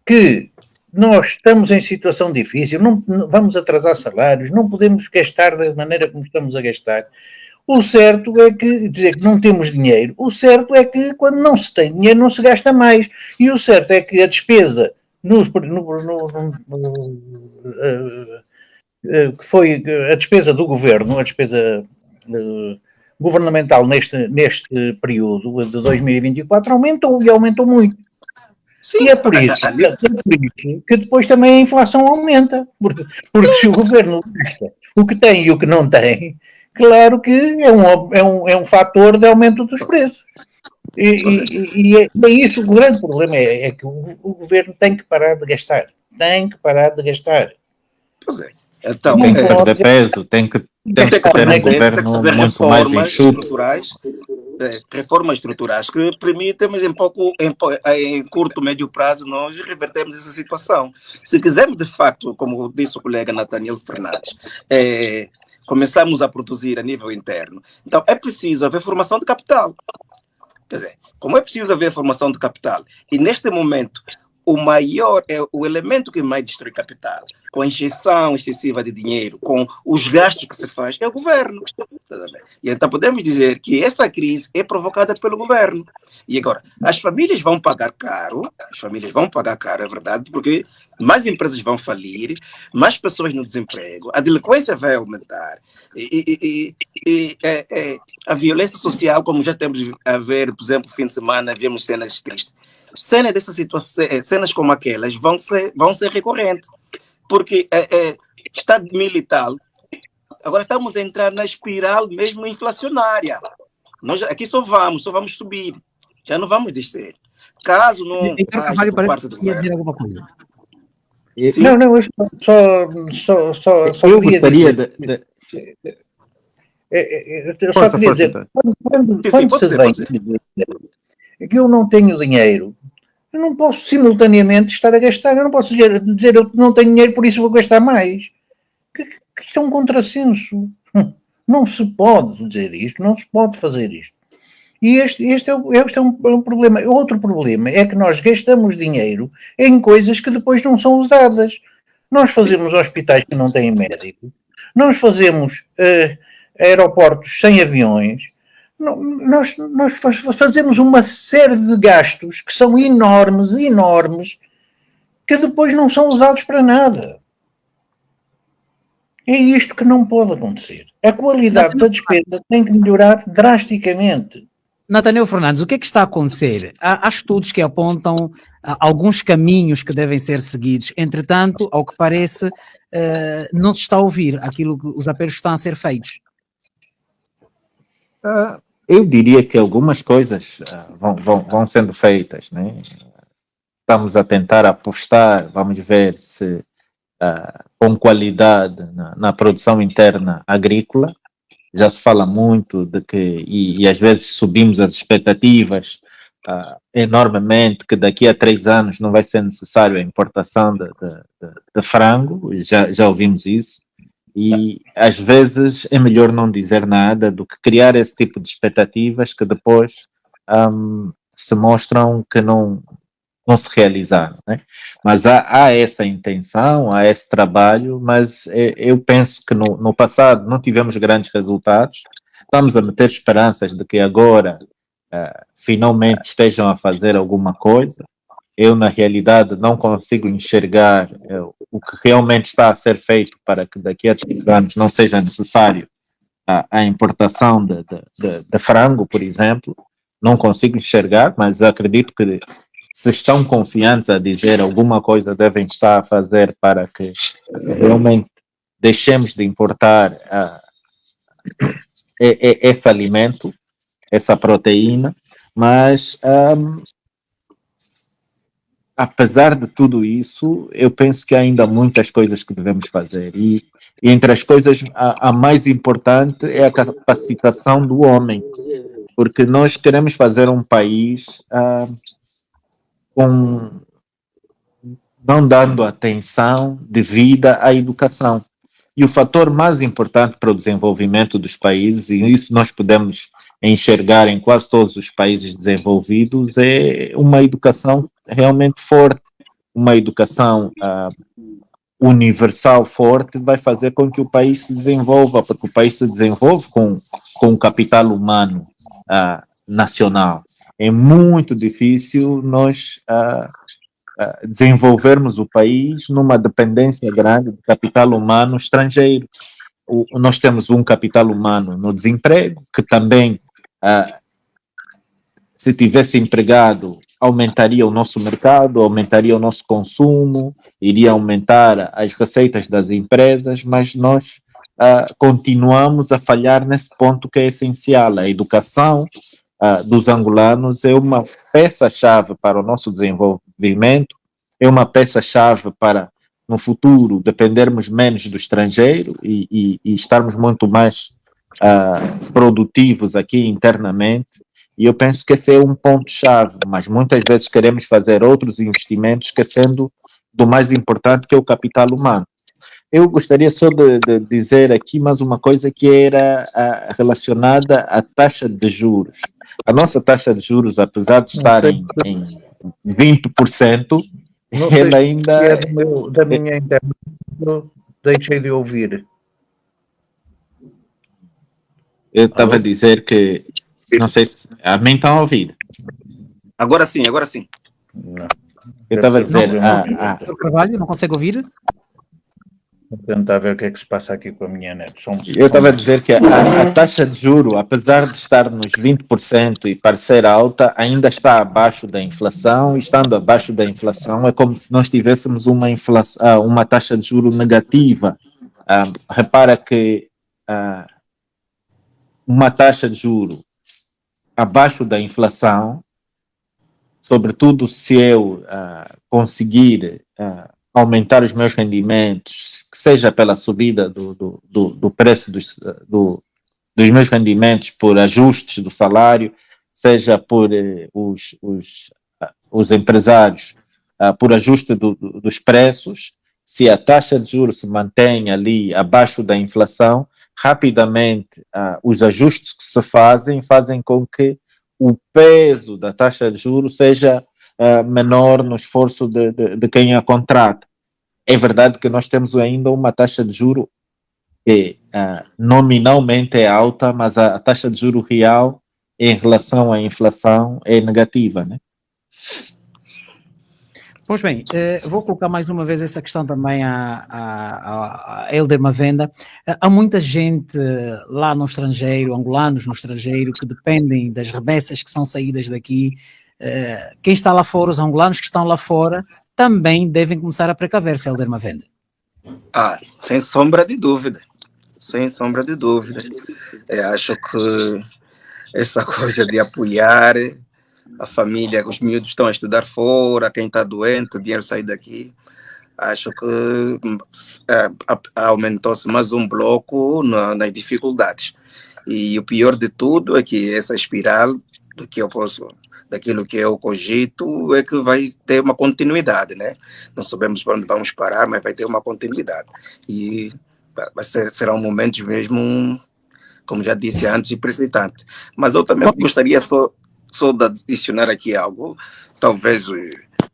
que nós estamos em situação difícil, não vamos atrasar salários, não podemos gastar da maneira como estamos a gastar. O certo é que, dizer que não temos dinheiro, o certo é que quando não se tem dinheiro não se gasta mais. E o certo é que a despesa que foi a despesa do governo, a despesa governamental neste período de 2024 aumentou, e aumentou muito. Sim, e é por isso que depois também a inflação aumenta, porque se o governo gasta o que tem e o que não tem, claro que é um fator de aumento dos preços. E é isso, o grande problema é que o governo tem que parar de gastar. Tem que parar de gastar. Pois é. Então, tem que perder peso, tem que ter um governo muito mais enxuto. Reformas estruturais que permitem, mas em curto, médio prazo, nós revertermos essa situação. Se quisermos, de facto, como disse o colega Nathaniel Fernandes, começarmos a produzir a nível interno, então é preciso haver formação de capital. Quer dizer, como é possível haver formação de capital? E neste momento, o elemento que mais destrói capital, com a injeção excessiva de dinheiro, com os gastos que se faz, é o governo. E então podemos dizer que essa crise é provocada pelo governo. E agora, as famílias vão pagar caro, é verdade, porque mais empresas vão falir, mais pessoas no desemprego, a delinquência vai aumentar, a violência social, como já temos a ver, por exemplo, fim de semana, vemos cenas tristes. Cenas dessa situação, cenas como aquelas vão ser recorrentes, porque Estado militar, agora estamos a entrar na espiral mesmo inflacionária. Nós aqui só vamos subir, já não vamos descer. Caso não Carvalho parece que ia dizer alguma coisa. Sim. Não, eu só eu queria gostaria dizer, eu Força, só queria dizer, quando se vem dizer que eu não tenho dinheiro, eu não posso simultaneamente estar a gastar, eu não posso dizer eu não tenho dinheiro, por isso vou gastar mais. Que isto é um contrassenso. Não se pode dizer isto, não se pode fazer isto. E este é um problema. Outro problema é que nós gastamos dinheiro em coisas que depois não são usadas. Nós fazemos hospitais que não têm médico, nós fazemos aeroportos sem aviões, nós fazemos uma série de gastos que são enormes, que depois não são usados para nada. É isto que não pode acontecer. A qualidade da despesa tem que melhorar drasticamente. Natanel Fernandes, o que é que está a acontecer? Há estudos que apontam alguns caminhos que devem ser seguidos. Entretanto, ao que parece, não se está a ouvir os apelos que estão a ser feitos. Eu diria que algumas coisas vão sendo feitas, né? Estamos a tentar apostar, vamos ver se com qualidade na produção interna agrícola. Já se fala muito de que, e às vezes subimos as expectativas enormemente, que daqui a 3 anos não vai ser necessário a importação de frango, já ouvimos isso, e às vezes é melhor não dizer nada do que criar esse tipo de expectativas que depois se mostram que não se realizaram, né? Mas há essa intenção, há esse trabalho, mas eu penso que no passado não tivemos grandes resultados. Estamos a meter esperanças de que agora finalmente estejam a fazer alguma coisa. Eu, na realidade, não consigo enxergar o que realmente está a ser feito para que daqui a 3 anos não seja necessário a importação de frango, por exemplo. Não consigo enxergar, mas acredito que se estão confiantes a dizer alguma coisa, devem estar a fazer para que realmente deixemos de importar esse alimento, essa proteína, mas apesar de tudo isso, eu penso que há ainda muitas coisas que devemos fazer e entre as coisas, a mais importante é a capacitação do homem, porque nós queremos fazer um país não dando atenção devida à educação. E o fator mais importante para o desenvolvimento dos países, e isso nós podemos enxergar em quase todos os países desenvolvidos, é uma educação realmente forte. Uma educação universal forte vai fazer com que o país se desenvolva, porque o país se desenvolve com o capital humano nacional. É muito difícil nós desenvolvermos o país numa dependência grande de capital humano estrangeiro. Nós temos um capital humano no desemprego, que também, se tivesse empregado, aumentaria o nosso mercado, aumentaria o nosso consumo, iria aumentar as receitas das empresas, mas nós continuamos a falhar nesse ponto que é essencial. A educação dos angolanos é uma peça-chave para o nosso desenvolvimento, é uma peça-chave para, no futuro, dependermos menos do estrangeiro e estarmos muito mais produtivos aqui internamente. E eu penso que esse é um ponto-chave, mas muitas vezes queremos fazer outros investimentos esquecendo do mais importante, que é o capital humano. eu gostaria só de dizer aqui mais uma coisa que era relacionada à taxa de juros. A nossa taxa de juros, apesar de estar em 20%, Não sei ela ainda... se é da minha internet, eu deixei de ouvir. Eu estava a dizer que, não sei se a mim estão a ouvir. Agora sim, agora sim. Não. Eu estava a dizer, Dr. Carvalho, não consegue ouvir? Vou tentar ver o que é que se passa aqui com a minha net. eu estava a dizer que a taxa de juro, apesar de estar nos 20% e parecer alta, ainda está abaixo da inflação, e estando abaixo da inflação é como se nós tivéssemos uma taxa de juro negativa. Repara que uma taxa de juro abaixo da inflação, sobretudo se eu conseguir aumentar os meus rendimentos, seja pela subida do preço dos meus rendimentos por ajustes do salário, seja por os empresários por ajuste dos preços, se a taxa de juros se mantém ali abaixo da inflação, rapidamente os ajustes que se fazem com que o peso da taxa de juros seja menor no esforço de quem a contrata. É verdade que nós temos ainda uma taxa de juros que nominalmente é alta, mas a taxa de juros real em relação à inflação é negativa, né? Pois bem, vou colocar mais uma vez essa questão também a Helder Mavenda. Há muita gente lá no estrangeiro, angolanos no estrangeiro, que dependem das remessas que são saídas daqui. Quem está lá fora, os angolanos que estão lá fora, também devem começar a precaver-se, Helder Mavenda. Sem sombra de dúvida. Sem sombra de dúvida. Eu acho que essa coisa de apoiar a família, os miúdos estão a estudar fora, quem está doente, o dinheiro sai daqui. Acho que aumentou-se mais um bloco nas dificuldades. E o pior de tudo é que essa espiral daquilo que eu cogito é que vai ter uma continuidade, né? Não sabemos para onde vamos parar, mas vai ter uma continuidade. E serão momentos mesmo, como já disse antes, periclitantes. Mas eu também gostaria só de adicionar aqui algo, talvez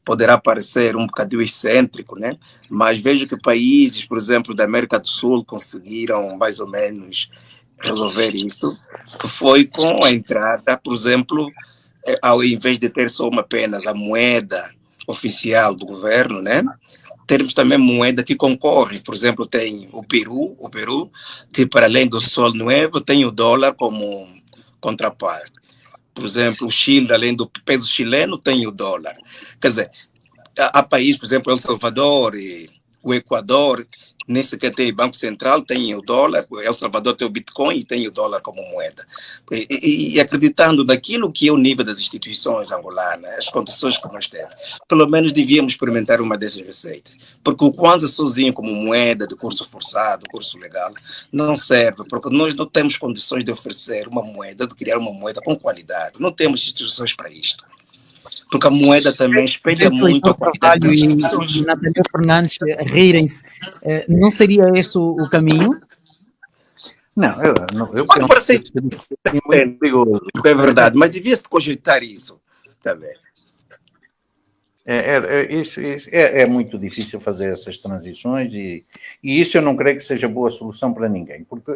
poderá parecer um bocadinho excêntrico, né? Mas vejo que países, por exemplo, da América do Sul conseguiram mais ou menos resolver isso, que foi com a entrada, por exemplo, ao invés de ter só apenas a moeda oficial do governo, né? Termos também moeda que concorre. Por exemplo, tem o Peru, que para além do sol novo, tem o dólar como contraparte. Por exemplo, o Chile, além do peso chileno, tem o dólar. Quer dizer, há países, por exemplo, El Salvador e o Equador, nesse que tem Banco Central, tem o dólar, o El Salvador tem o Bitcoin e tem o dólar como moeda. E acreditando naquilo que é o nível das instituições angolanas, as condições que nós temos, pelo menos devíamos experimentar uma dessas receitas. Porque o Kwanza sozinho como moeda de curso forçado, curso legal, não serve, porque nós não temos condições de oferecer uma moeda, de criar uma moeda com qualidade. Não temos instituições para isto. Porque a moeda também espelha muito a qualidade das instituições. E Nathaniel Fernandes rirem-se. Não seria esse o caminho? Não, eu Pode penso parecer que seria muito perigoso. é verdade, mas devia-se cogitatar isso também. É muito difícil fazer essas transições e isso eu não creio que seja boa solução para ninguém, porque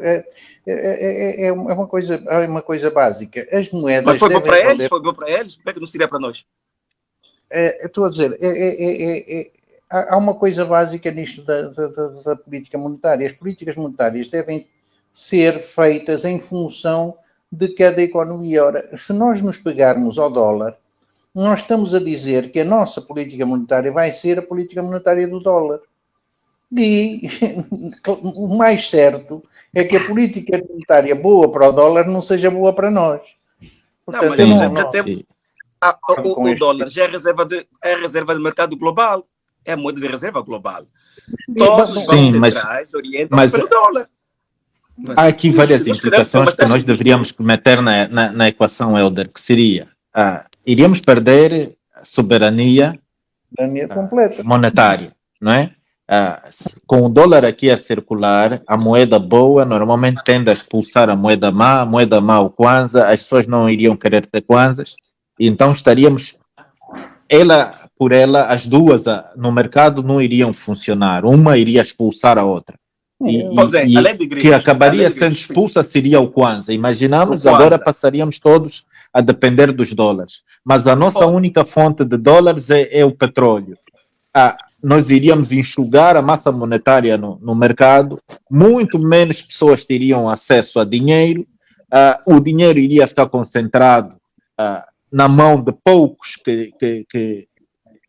é uma coisa básica. As moedas. Mas foi bom para eles? Foi bom para eles? Por que não seria para nós? Estou a dizer, há uma coisa básica nisto da política monetária. As políticas monetárias devem ser feitas em função de cada economia. Ora, se nós nos pegarmos ao dólar, nós estamos a dizer que a nossa política monetária vai ser a política monetária do dólar. E o mais certo é que a política monetária boa para o dólar não seja boa para nós. Portanto, o dólar já é a reserva de mercado global. É a moeda de reserva global. Todos os bancos centrais orientam-se pelo dólar. Há aqui várias implicações que nós deveríamos meter na equação, Helder, que seria... iríamos perder a soberania completa monetária, não é? com o dólar aqui a circular, a moeda boa normalmente tende a expulsar a moeda má, o Kwanza, as pessoas não iriam querer ter Kwanzas, então estaríamos, ela por ela, as duas no mercado não iriam funcionar, uma iria expulsar a outra. Que acabaria sendo expulsa seria o Kwanza. Imaginamos, agora passaríamos todos a depender dos dólares. Mas a nossa única fonte de dólares é o petróleo. Nós iríamos enxugar a massa monetária no mercado, muito menos pessoas teriam acesso a dinheiro, o dinheiro iria ficar concentrado na mão de poucos, que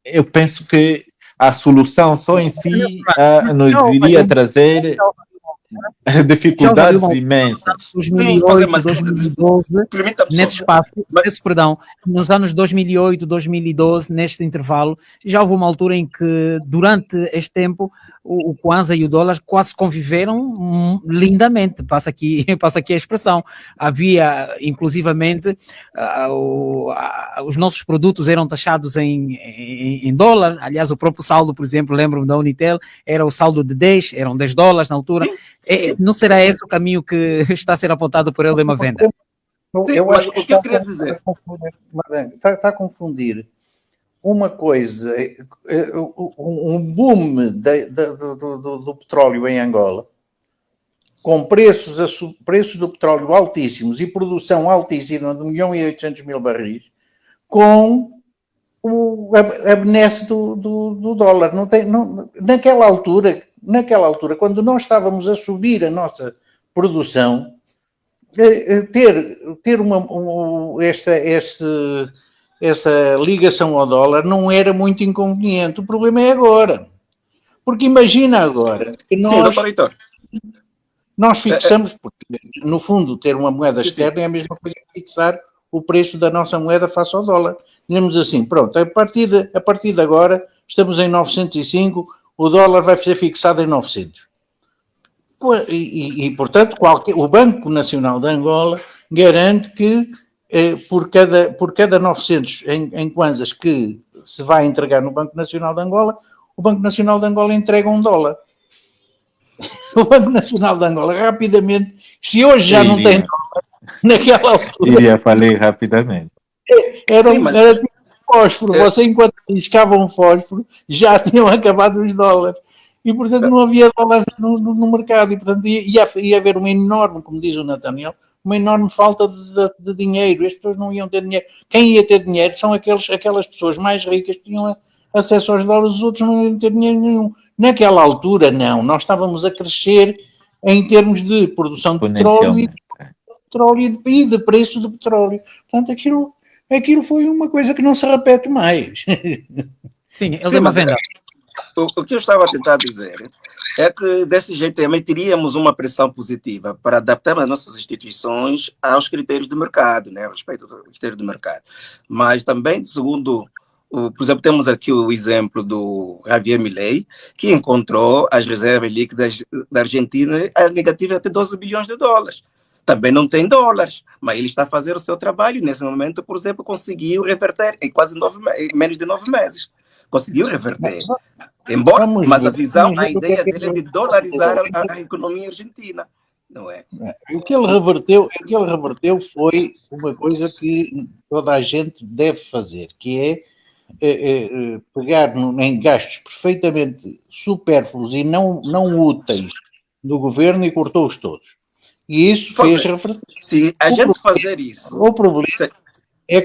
eu penso que a solução só em si nos iria trazer dificuldades imensas. 2008, 2012, nesse espaço, nos anos 2008, 2012, neste intervalo, já houve uma altura em que, durante este tempo, o Kwanza e o dólar quase conviveram lindamente, passa aqui a expressão. Havia, inclusivamente, os nossos produtos eram taxados em dólar, aliás, o próprio saldo, por exemplo, lembro-me da Unitel, era o saldo de 10, eram 10 dólares na altura. Não será esse o caminho que está a ser apontado por ele de uma venda? Eu acho que o que eu queria dizer está a confundir uma coisa, um boom do petróleo em Angola, com preços do petróleo altíssimos e produção altíssima de 1.800.000 barris, com a benesse do dólar. Naquela altura, quando nós estávamos a subir a nossa produção, ter essa ligação ao dólar não era muito inconveniente. O problema é agora. Porque imagina agora que nós fixamos, porque no fundo ter uma moeda externa é a mesma coisa que fixar o preço da nossa moeda face ao dólar. Dizemos assim, pronto, a partir de agora estamos em 905, o dólar vai ser fixado em 900. Portanto, o Banco Nacional de Angola garante que por cada 900 em kwanzas que se vai entregar no Banco Nacional de Angola, o Banco Nacional de Angola entrega $1. O Banco Nacional de Angola, rapidamente, se hoje já não tem dólar, naquela altura... Iria falir rapidamente. Era tipo fósforo. Você, enquanto riscava um fósforo, já tinham acabado os dólares. E, portanto, não havia dólares no mercado. E, portanto, ia haver uma enorme, como diz o Nathaniel, uma enorme falta de dinheiro. As pessoas não iam ter dinheiro. Quem ia ter dinheiro são aquelas pessoas mais ricas que tinham acesso aos dólares, os outros não iam ter dinheiro nenhum. Naquela altura, não. Nós estávamos a crescer em termos de produção de petróleo e de preço do petróleo. Portanto, aquilo foi uma coisa que não se repete mais. Sim, ele deu uma venda. O que eu estava a tentar dizer é que, desse jeito, também teríamos uma pressão positiva para adaptar as nossas instituições aos critérios do mercado, né, a respeito do critério do mercado. Mas também, segundo, por exemplo, temos aqui o exemplo do Javier Milei, que encontrou as reservas líquidas da Argentina negativas até 12 bilhões de dólares. Também não tem dólares, mas ele está a fazer o seu trabalho. Nesse momento, por exemplo, conseguiu reverter em menos de 9 meses. Conseguiu reverter. Embora, mas a ideia dele é de dolarizar a economia argentina, não é? O que ele reverteu foi uma coisa que toda a gente deve fazer, que é pegar em gastos perfeitamente supérfluos e não úteis do governo e cortou-os todos. E isso fez reverter. Sim, a gente fazer isso. O problema é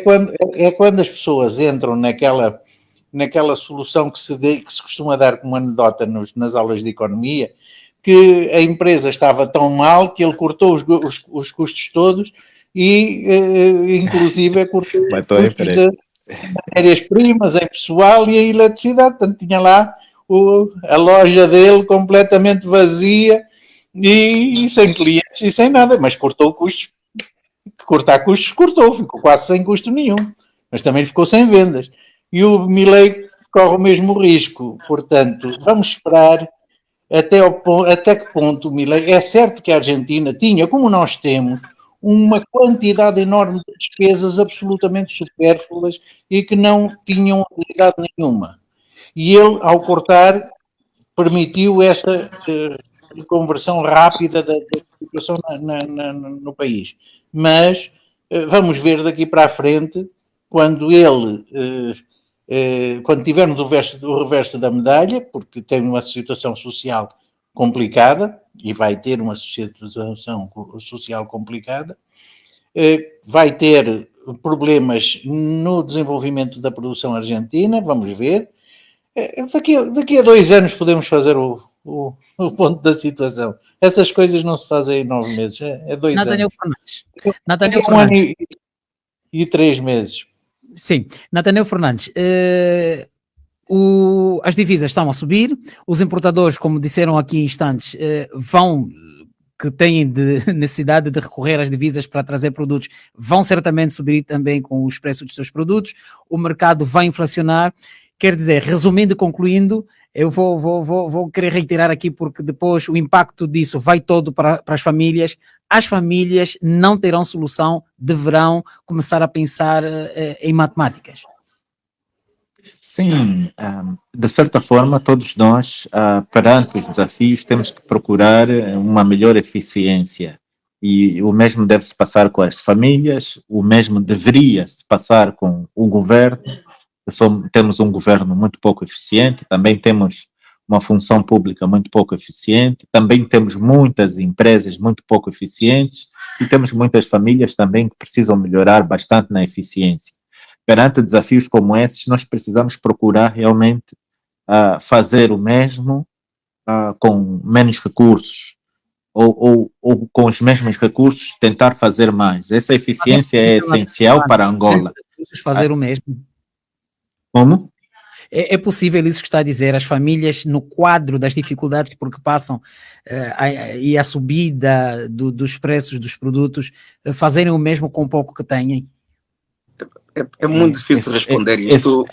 quando as pessoas entram naquela solução que se costuma dar como anedota nas aulas de economia, que a empresa estava tão mal que ele cortou os custos todos e inclusive cortou os custos de matérias-primas, em pessoal e a eletricidade. Portanto, tinha lá a loja dele completamente vazia e sem clientes e sem nada, mas cortou custos. Cortar custos, ficou quase sem custo nenhum, mas também ficou sem vendas. E o Milei corre o mesmo risco. Portanto, vamos esperar até que ponto o Milei... É certo que a Argentina tinha, como nós temos, uma quantidade enorme de despesas absolutamente supérfluas e que não tinham utilidade nenhuma. E ele, ao cortar, permitiu essa conversão rápida da situação no país. Mas vamos ver daqui para a frente, quando quando tivermos o reverso da medalha, porque tem uma situação social complicada, e vai ter uma situação social complicada, vai ter problemas no desenvolvimento da produção argentina, vamos ver. Daqui a 2 anos podemos fazer o ponto da situação. Essas coisas não se fazem em 9 meses, é 2 Nathaniel anos. Fernandes. Nathaniel Um ano Fernandes. e 3 meses. Sim, Nathaniel Fernandes, as divisas estão a subir, os importadores, como disseram aqui em instantes, que têm necessidade de recorrer às divisas para trazer produtos, vão certamente subir também com os preços dos seus produtos, o mercado vai inflacionar. Quer dizer, resumindo e concluindo, eu vou querer reiterar aqui, porque depois o impacto disso vai todo para as famílias. As famílias não terão solução, deverão começar a pensar em matemáticas. Sim, de certa forma, todos nós, perante os desafios, temos que procurar uma melhor eficiência. E o mesmo deve se passar com as famílias, o mesmo deveria se passar com o governo. Temos um governo muito pouco eficiente, também temos uma função pública muito pouco eficiente, também temos muitas empresas muito pouco eficientes e temos muitas famílias também que precisam melhorar bastante na eficiência. Perante desafios como esses, nós precisamos procurar realmente fazer o mesmo com menos recursos, ou com os mesmos recursos tentar fazer mais. Essa eficiência é essencial para Angola. Fazer o mesmo. Como? É possível isso que está a dizer, as famílias no quadro das dificuldades porque passam e a subida dos preços dos produtos, fazerem o mesmo com o pouco que têm? É muito difícil responder isso.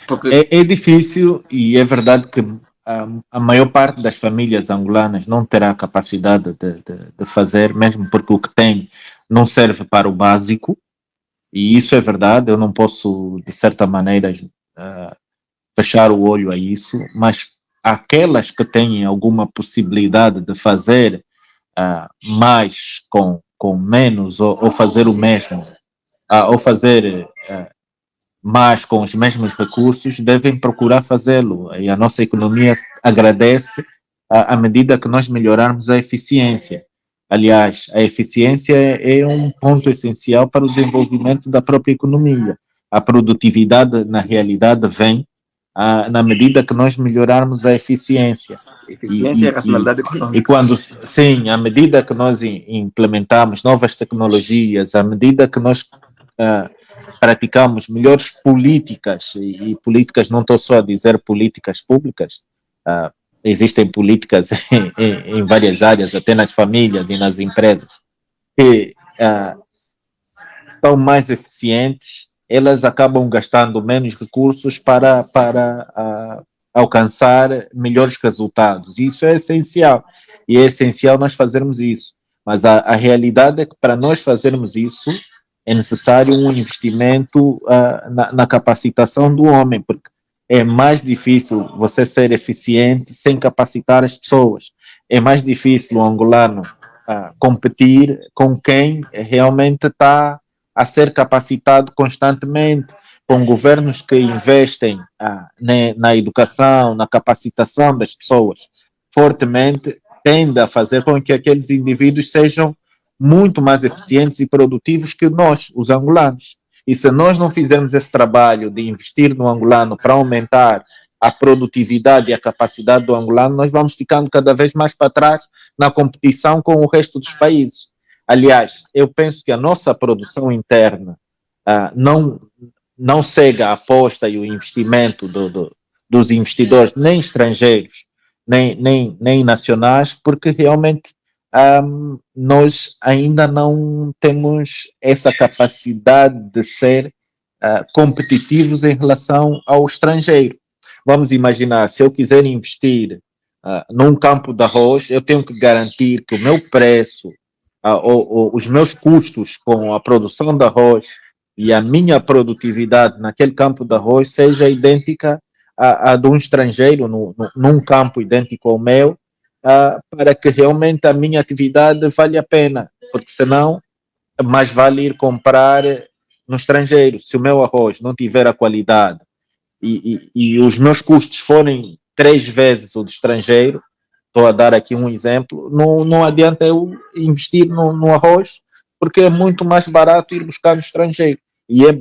É difícil, e é verdade que a maior parte das famílias angolanas não terá capacidade de fazer, mesmo porque o que tem não serve para o básico, e isso é verdade. Eu não posso, de certa maneira, fechar o olho a isso, mas aquelas que têm alguma possibilidade de fazer mais com menos, ou fazer o mesmo, ou fazer mais com os mesmos recursos, devem procurar fazê-lo. E a nossa economia agradece à medida que nós melhorarmos a eficiência. Aliás, a eficiência é um ponto essencial para o desenvolvimento da própria economia. A produtividade, na realidade, vem na medida que nós melhorarmos a eficiência. Eficiência e racionalidade econômica. Sim, à medida que nós implementamos novas tecnologias, à medida que nós praticamos melhores políticas, e políticas, não estou só a dizer políticas públicas, existem políticas em várias áreas, até nas famílias e nas empresas, que são mais eficientes, elas acabam gastando menos recursos para alcançar melhores resultados. Isso é essencial, e é essencial nós fazermos isso. Mas a realidade é que para nós fazermos isso, é necessário um investimento na capacitação do homem, porque é mais difícil você ser eficiente sem capacitar as pessoas. É mais difícil o angolano competir com quem realmente está a ser capacitado constantemente, com governos que investem na educação, na capacitação das pessoas fortemente, tende a fazer com que aqueles indivíduos sejam muito mais eficientes e produtivos que nós, os angolanos. E se nós não fizermos esse trabalho de investir no angolano para aumentar a produtividade e a capacidade do angolano, nós vamos ficando cada vez mais para trás na competição com o resto dos países. Aliás, eu penso que a nossa produção interna não cega a aposta e o investimento dos investidores, nem estrangeiros, nem nacionais, porque realmente nós ainda não temos essa capacidade de ser competitivos em relação ao estrangeiro. Vamos imaginar, se eu quiser investir num campo de arroz, eu tenho que garantir que o meu preço, ou os meus custos com a produção de arroz e a minha produtividade naquele campo de arroz seja idêntica a de um estrangeiro num campo idêntico ao meu, para que realmente a minha atividade valha a pena, porque senão mais vale ir comprar no estrangeiro. Se o meu arroz não tiver a qualidade e os meus custos forem 3 vezes o do estrangeiro, estou a dar aqui um exemplo, não adianta eu investir no arroz, porque é muito mais barato ir buscar no estrangeiro. E é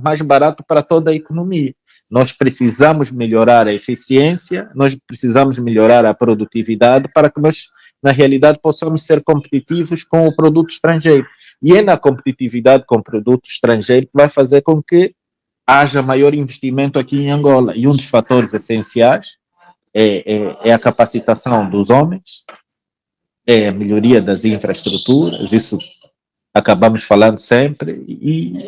mais barato para toda a economia. Nós precisamos melhorar a eficiência, nós precisamos melhorar a produtividade para que nós, na realidade, possamos ser competitivos com o produto estrangeiro. E é na competitividade com o produto estrangeiro que vai fazer com que haja maior investimento aqui em Angola. E um dos fatores essenciais é a capacitação dos homens, é a melhoria das infraestruturas, isso acabamos falando sempre, e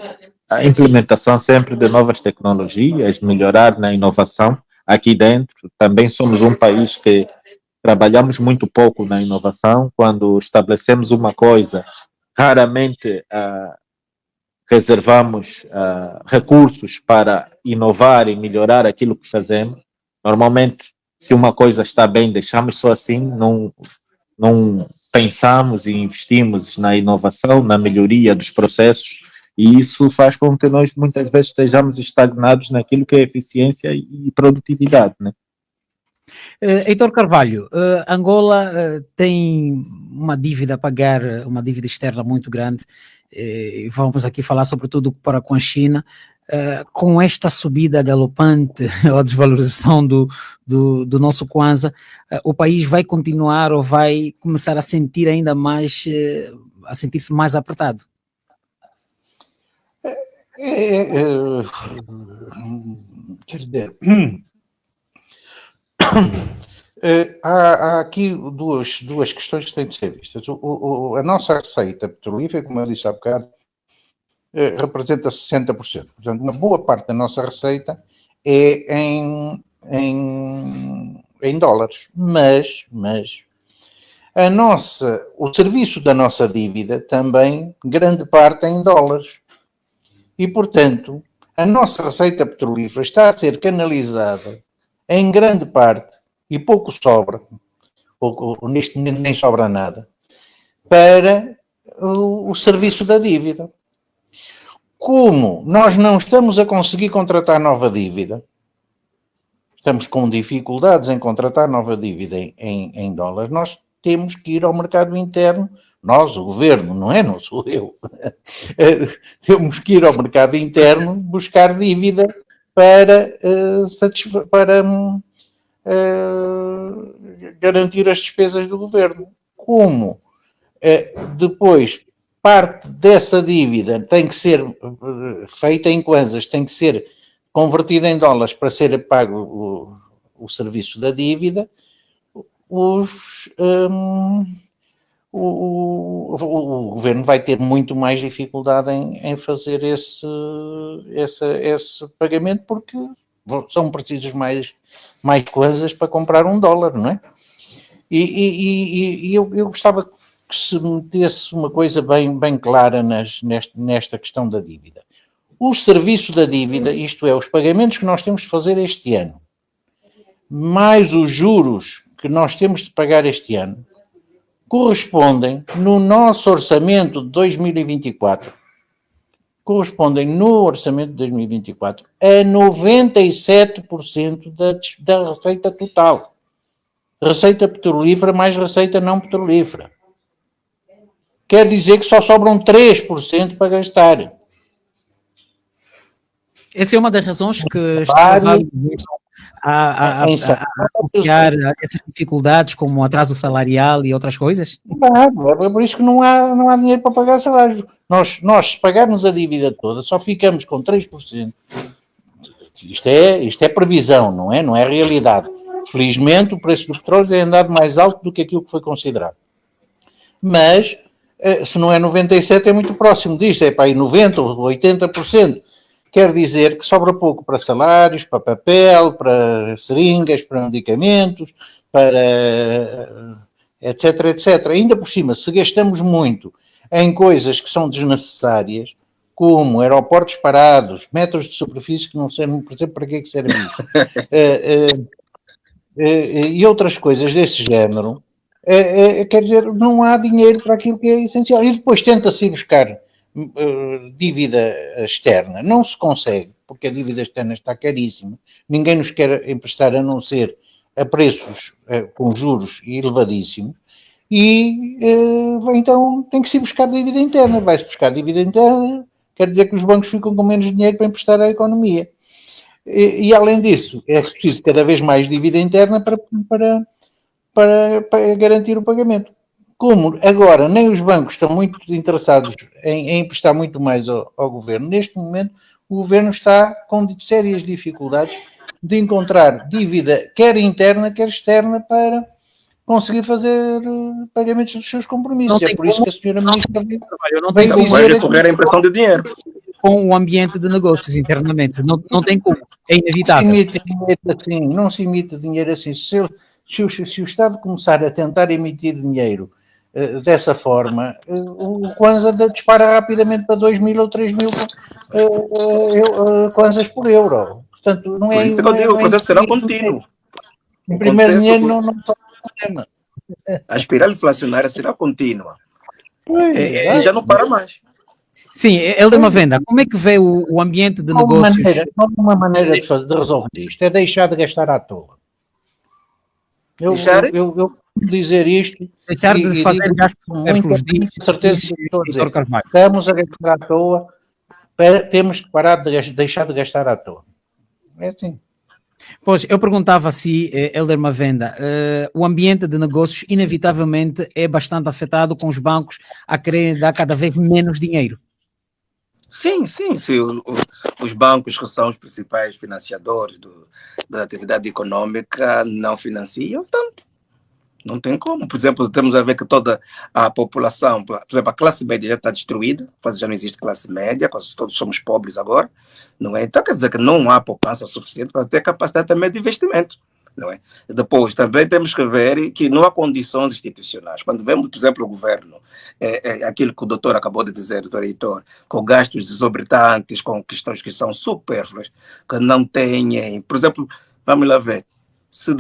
a implementação sempre de novas tecnologias, melhorar na inovação aqui dentro. Também somos um país que trabalhamos muito pouco na inovação. Quando estabelecemos uma coisa, raramente reservamos recursos para inovar e melhorar aquilo que fazemos. Normalmente, se uma coisa está bem, deixamos só assim, não pensamos e investimos na inovação, na melhoria dos processos, e isso faz com que nós muitas vezes estejamos estagnados naquilo que é eficiência e produtividade, né? Heitor Carvalho, Angola tem uma dívida a pagar, uma dívida externa muito grande, vamos aqui falar sobretudo para com a China. Com esta subida galopante ou desvalorização do nosso Kwanza, o país vai continuar ou vai começar a sentir ainda mais, a sentir-se mais apertado? Quer dizer, há aqui duas questões que têm de ser vistas. A nossa receita petrolífera, como eu disse há bocado, representa 60%. Portanto, uma boa parte da nossa receita é em dólares. Mas o serviço da nossa dívida também, grande parte é em dólares. E, portanto, a nossa receita petrolífera está a ser canalizada em grande parte, e pouco sobra, ou neste momento nem sobra nada, para o serviço da dívida. Como nós não estamos a conseguir contratar nova dívida, estamos com dificuldades em contratar nova dívida em dólares, nós temos que ir ao mercado interno, nós, o governo, não sou eu, temos que ir ao mercado interno buscar dívida para garantir as despesas do governo. Como depois parte dessa dívida tem que ser feita em kwanzas, tem que ser convertida em dólares para ser pago o serviço da dívida, o governo vai ter muito mais dificuldade em fazer esse pagamento, porque são precisos mais kwanzas para comprar um dólar, não é? E eu gostava que se metesse uma coisa bem clara nesta questão da dívida. O serviço da dívida, isto é, os pagamentos que nós temos de fazer este ano, mais os juros que nós temos de pagar este ano, correspondem no nosso orçamento de 2024, correspondem no orçamento de 2024 a 97% da receita total. Receita petrolífera mais receita não petrolífera. Quer dizer que só sobram 3% para gastar. Essa é uma das razões que está a associar essas dificuldades, como o atraso salarial e outras coisas? Claro, é por isso que não há dinheiro para pagar salários. Nós, se pagarmos a dívida toda, só ficamos com 3%. Isto é previsão, não é? Não é realidade. Felizmente, o preço do petróleo tem andado mais alto do que aquilo que foi considerado. Mas, se não é 97%, é muito próximo disto. É para aí 90% ou 80%. Quer dizer que sobra pouco para salários, para papel, para seringas, para medicamentos, para etc, etc. Ainda por cima, se gastamos muito em coisas que são desnecessárias, como aeroportos parados, metros de superfície que não sei, não percebo para que é que serve isso, e outras coisas desse género, quer dizer, não há dinheiro para aquilo que é essencial. E depois tenta-se ir buscar dívida externa. Não se consegue, porque a dívida externa está caríssima. Ninguém nos quer emprestar a não ser a preços com juros elevadíssimos. E então tem que se buscar dívida interna. Vai-se buscar dívida interna, quer dizer que os bancos ficam com menos dinheiro para emprestar à economia. E além disso, é preciso cada vez mais dívida interna para garantir o pagamento. Como agora nem os bancos estão muito interessados em emprestar muito mais ao governo, neste momento o governo está com sérias dificuldades de encontrar dívida quer interna, quer externa para conseguir fazer pagamentos dos seus compromissos. É por isso que a senhora ministra veio dizer... correr a impressão de dinheiro. Com o ambiente de negócios internamente. Não tem como. É inevitável. Não se emite dinheiro assim. Se o Estado começar a tentar emitir dinheiro dessa forma, o Kwanza dispara rapidamente para 2.000 ou 3.000 kwanzas por euro. Portanto, não é... Por isso que eu digo, o processo será contínuo. O primeiro dinheiro não só problema. A espiral inflacionária será contínua. E já não para mais. Sim, Helder Mavenda, como é que vê o ambiente de negócios? Uma maneira de resolver isto é deixar de gastar à toa. Eu dizer isto... Deixar de fazer gastos muito certeza que estou a dizer. Estamos a gastar à toa, temos que parar de deixar de gastar à toa. É assim. Pois, eu perguntava se, Helder Mavenda, o ambiente de negócios inevitavelmente é bastante afetado com os bancos a quererem dar cada vez menos dinheiro. Sim. Os bancos, que são os principais financiadores da atividade econômica, não financiam tanto. Não tem como. Por exemplo, temos a ver que toda a população, por exemplo, a classe média já está destruída, já não existe classe média, todos somos pobres agora, não é? Então quer dizer que não há poupança suficiente para ter capacidade também de investimento, não é? Depois, também temos que ver que não há condições institucionais. Quando vemos, por exemplo, o governo, aquilo que o doutor acabou de dizer, doutor Heitor, com gastos exorbitantes, com questões que são supérfluas, que não têm, por exemplo, vamos lá ver, se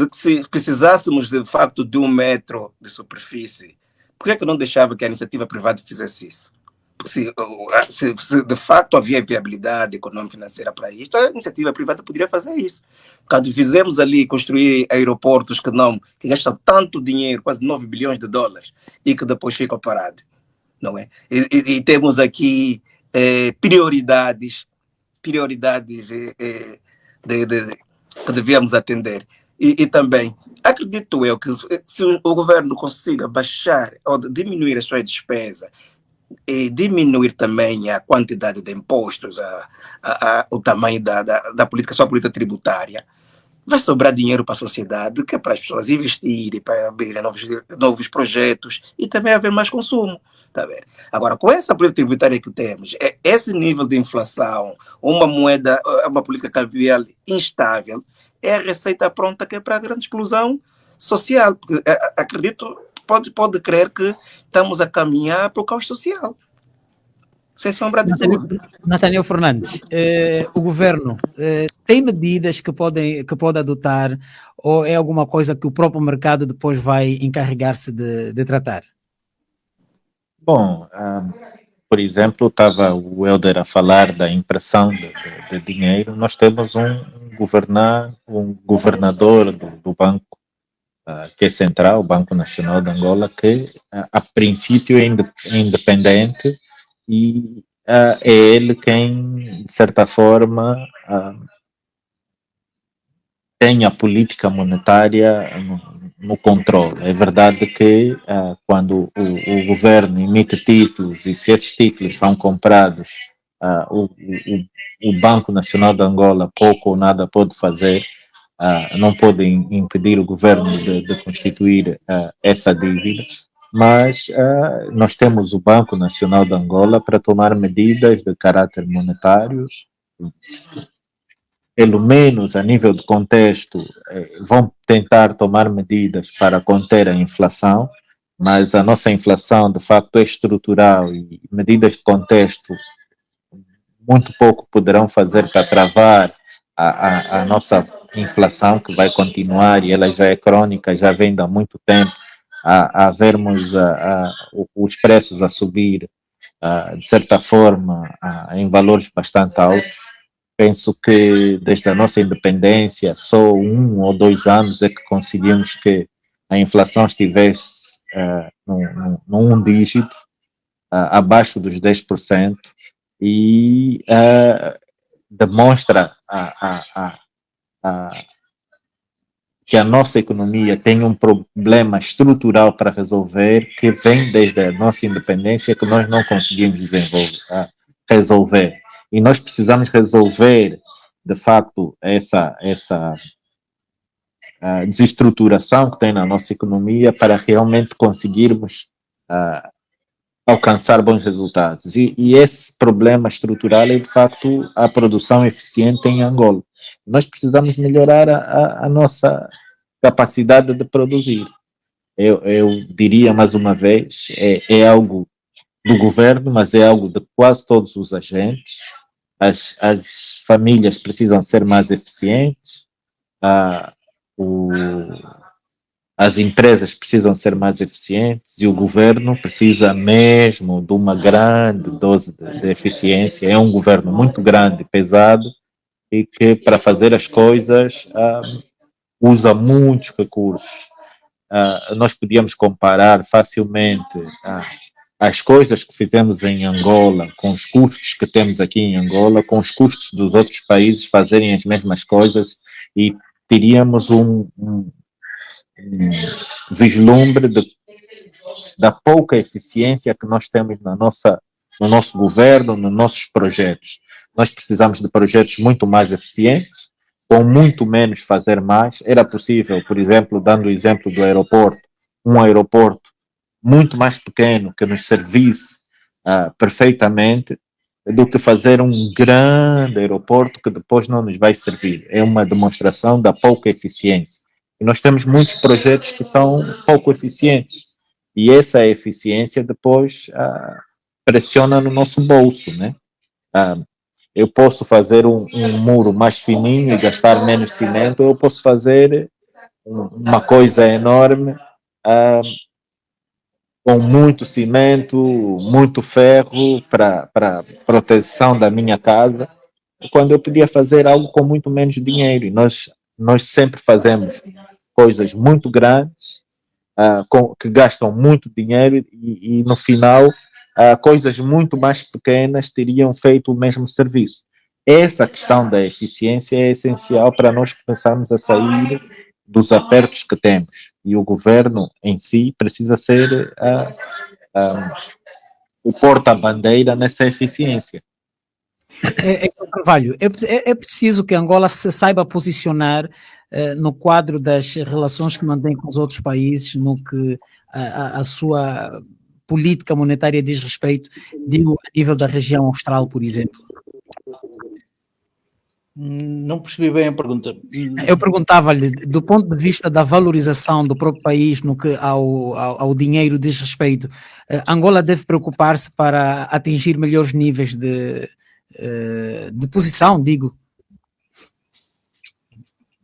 precisássemos de facto de 1 metro de superfície, por que não deixava que a iniciativa privada fizesse isso? Se de facto havia viabilidade econômica financeira para isto, a iniciativa privada poderia fazer isso. Quando fizemos ali construir aeroportos que gastam tanto dinheiro, quase 9 bilhões de dólares, e que depois ficam parados, não é? E temos aqui prioridades que devíamos atender. E também, acredito eu que se o governo consiga baixar ou diminuir a sua despesa e diminuir também a quantidade de impostos, o tamanho da política, sua política tributária, vai sobrar dinheiro para a sociedade, que é para as pessoas investirem, para abrir novos projetos e também haver mais consumo. Tá vendo? Agora, com essa política tributária que temos, esse nível de inflação, uma política cambial instável, é a receita pronta que é para a grande explosão social. Porque, acredito, pode crer que estamos a caminhar para o caos social. Sem sombra de dúvida. Nathaniel Fernandes, o governo tem medidas que pode adotar ou é alguma coisa que o próprio mercado depois vai encarregar-se de tratar? Bom, por exemplo, estava o Helder a falar da impressão de dinheiro. Nós temos um governador do banco, que é central, o Banco Nacional de Angola, que a princípio é independente e é ele quem, de certa forma, tem a política monetária no controle. É verdade que quando o governo emite títulos e se esses títulos são comprados, o Banco Nacional de Angola pouco ou nada pode fazer, não pode impedir o governo de constituir essa dívida, mas nós temos o Banco Nacional de Angola para tomar medidas de caráter monetário, pelo menos a nível de contexto, vão tentar tomar medidas para conter a inflação, mas a nossa inflação, de facto, é estrutural e medidas de contexto muito pouco poderão fazer para travar a nossa inflação, que vai continuar, e ela já é crônica, já vem há muito tempo, a vermos os preços a subir, de certa forma, em valores bastante altos. Penso que desde a nossa independência, só 1 ou 2 anos é que conseguimos que a inflação estivesse num dígito, abaixo dos 10%, e demonstra que a nossa economia tem um problema estrutural para resolver, que vem desde a nossa independência, que nós não conseguimos resolver. E nós precisamos resolver, de facto, essa desestruturação que tem na nossa economia para realmente conseguirmos alcançar bons resultados. E esse problema estrutural é, de facto, a produção eficiente em Angola. Nós precisamos melhorar a nossa capacidade de produzir. Eu diria, mais uma vez, é algo do governo, mas é algo de quase todos os agentes. As famílias precisam ser mais eficientes, as empresas precisam ser mais eficientes, e o governo precisa mesmo de uma grande dose de eficiência. É um governo muito grande, pesado, e que, para fazer as coisas, usa muitos recursos. Nós podíamos comparar facilmente as coisas que fizemos em Angola, com os custos que temos aqui em Angola, com os custos dos outros países fazerem as mesmas coisas, e teríamos um vislumbre da pouca eficiência que nós temos no nosso governo, nos nossos projetos. Nós precisamos de projetos muito mais eficientes, com muito menos fazer mais. Era possível, por exemplo, dando o exemplo do aeroporto, um aeroporto muito mais pequeno que nos servisse perfeitamente, do que fazer um grande aeroporto que depois não nos vai servir. É uma demonstração da pouca eficiência. E nós temos muitos projetos que são pouco eficientes. E essa eficiência depois pressiona no nosso bolso, né? Eu posso fazer um muro mais fininho e gastar menos cimento, ou eu posso fazer uma coisa enorme com muito cimento, muito ferro para proteção da minha casa, quando eu podia fazer algo com muito menos dinheiro. E nós sempre fazemos coisas muito grandes, que gastam muito dinheiro, e no final, coisas muito mais pequenas teriam feito o mesmo serviço. Essa questão da eficiência é essencial para nós começarmos a sair dos apertos que temos. E o governo em si precisa ser o porta-bandeira nessa eficiência. Carvalho, é preciso que Angola se saiba posicionar no quadro das relações que mantém com os outros países, no que a sua política monetária diz respeito, digo, a nível da região austral, por exemplo. Não percebi bem a pergunta. Eu perguntava-lhe, do ponto de vista da valorização do próprio país no que ao dinheiro diz respeito, Angola deve preocupar-se para atingir melhores níveis de posição, digo.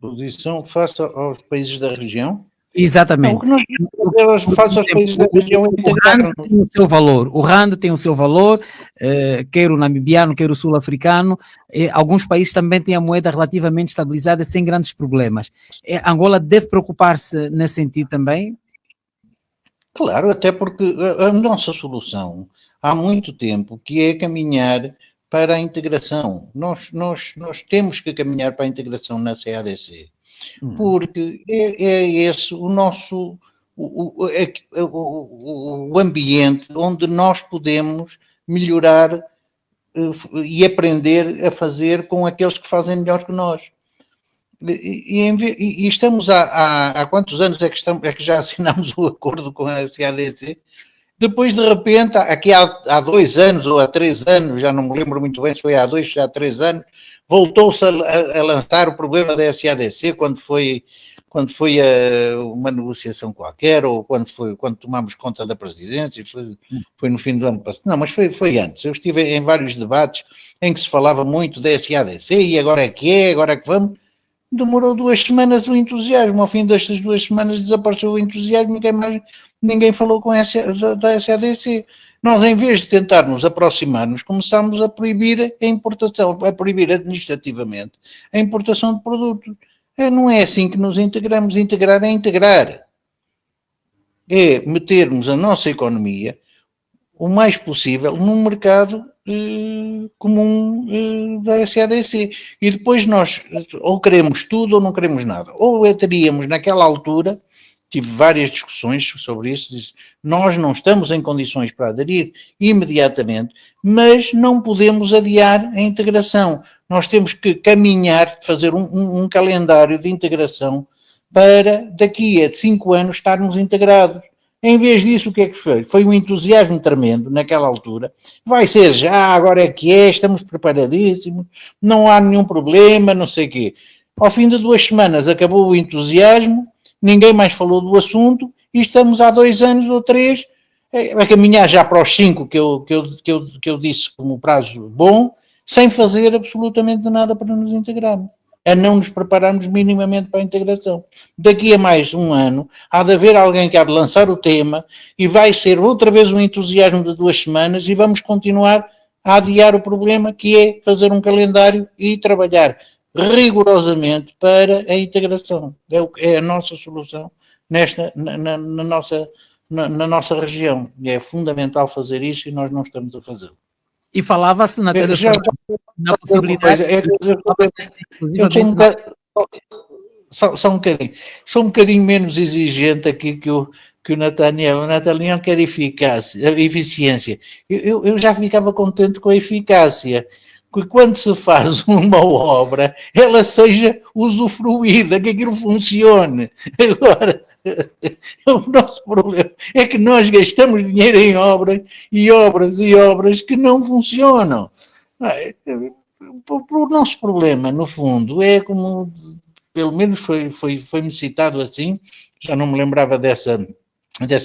Posição face aos países da região? Exatamente. Não, o que nós fazemos aos países da região é integrar. Tem o seu valor. O RAND tem o seu valor, quer o namibiano, quer o sul-africano. Alguns países também têm a moeda relativamente estabilizada, sem grandes problemas. Angola deve preocupar-se nesse sentido também? Claro, até porque a nossa solução há muito tempo que é caminhar para a integração. Nós temos que caminhar para a integração na CADC. Porque é esse o nosso o ambiente onde nós podemos melhorar e aprender a fazer com aqueles que fazem melhor que nós. E estamos há quantos anos é que já assinamos o acordo com a CADC? Depois, de repente, aqui há 2 anos ou há 3 anos, já não me lembro muito bem se foi há 2 ou há 3 anos, voltou-se a lançar o problema da SADC, quando foi quando foi uma negociação qualquer, ou quando tomámos conta da presidência, foi no fim do ano passado. Não, mas foi antes. Eu estive em vários debates em que se falava muito da SADC, e agora é que é, agora é que vamos. Demorou 2 semanas o entusiasmo. Ao fim destas 2 semanas desapareceu o entusiasmo, ninguém falou da SADC. Nós, em vez de tentarmos aproximar-nos, começámos a proibir a importação, a proibir administrativamente a importação de produtos. Não é assim que nos integramos. Integrar é integrar. É metermos a nossa economia o mais possível num mercado comum da SADC. E depois nós ou queremos tudo ou não queremos nada. Ou teríamos naquela altura, tive várias discussões sobre isso, nós não estamos em condições para aderir imediatamente, mas não podemos adiar a integração. Nós temos que caminhar, fazer um calendário de integração para daqui a 5 anos estarmos integrados. Em vez disso, o que é que foi? Foi um entusiasmo tremendo naquela altura. Vai ser já, agora é que é, estamos preparadíssimos, não há nenhum problema, não sei o quê. Ao fim de 2 semanas acabou o entusiasmo, ninguém mais falou do assunto e estamos há 2 anos ou 3 a caminhar já para os 5 que eu disse como prazo bom, sem fazer absolutamente nada para nos integrarmos, a não nos prepararmos minimamente para a integração. Daqui a mais um ano, há de haver alguém que há de lançar o tema e vai ser outra vez um entusiasmo de 2 semanas e vamos continuar a adiar o problema, que é fazer um calendário e trabalhar rigorosamente para a integração. É a nossa solução na nossa região. E é fundamental fazer isso e nós não estamos a fazê-lo. E falava-se na na possibilidade... Só um bocadinho. Sou um bocadinho menos exigente aqui que o Nathaniel. O Nathaniel quer eficiência. Eu já ficava contente com a eficácia. Que quando se faz uma obra, ela seja usufruída, que aquilo funcione. Agora, o nosso problema é que nós gastamos dinheiro em obras e obras que não funcionam. O nosso problema, no fundo, é como, pelo menos foi-me citado assim, já não me lembrava dessa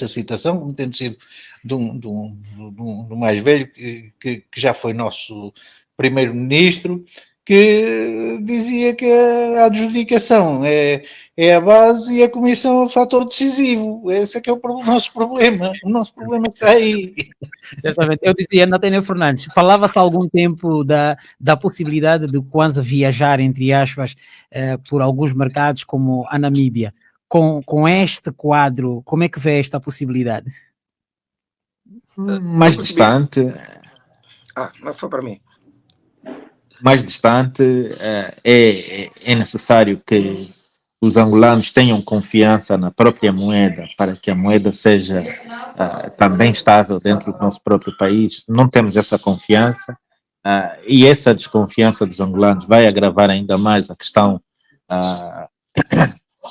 citação, como tendo sido do mais velho, que já foi nosso primeiro-ministro, que dizia que a adjudicação é a base e a comissão é o fator decisivo. Esse é que é o nosso problema. O nosso problema está aí. Certamente. Eu dizia, Nathaniel Fernandes, falava-se há algum tempo da possibilidade de Kwanza viajar, entre aspas, por alguns mercados como a Namíbia. Com este quadro, como é que vê esta possibilidade? Mais distante. Não foi para mim. Mais distante, é necessário que os angolanos tenham confiança na própria moeda para que a moeda seja também estável dentro do nosso próprio país. Não temos essa confiança e essa desconfiança dos angolanos vai agravar ainda mais a questão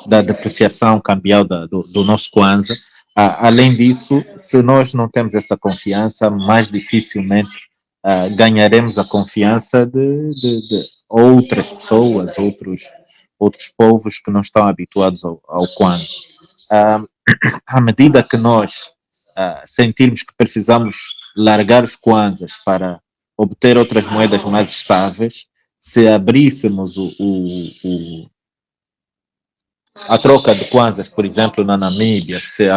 da depreciação cambial do nosso Kwanza. Além disso, se nós não temos essa confiança, mais dificilmente ganharemos a confiança de outras pessoas, outros povos que não estão habituados ao Kwanza. À medida que nós sentirmos que precisamos largar os Kwanzas para obter outras moedas mais estáveis, se abríssemos a troca de Kwanzas, por exemplo, na Namíbia, se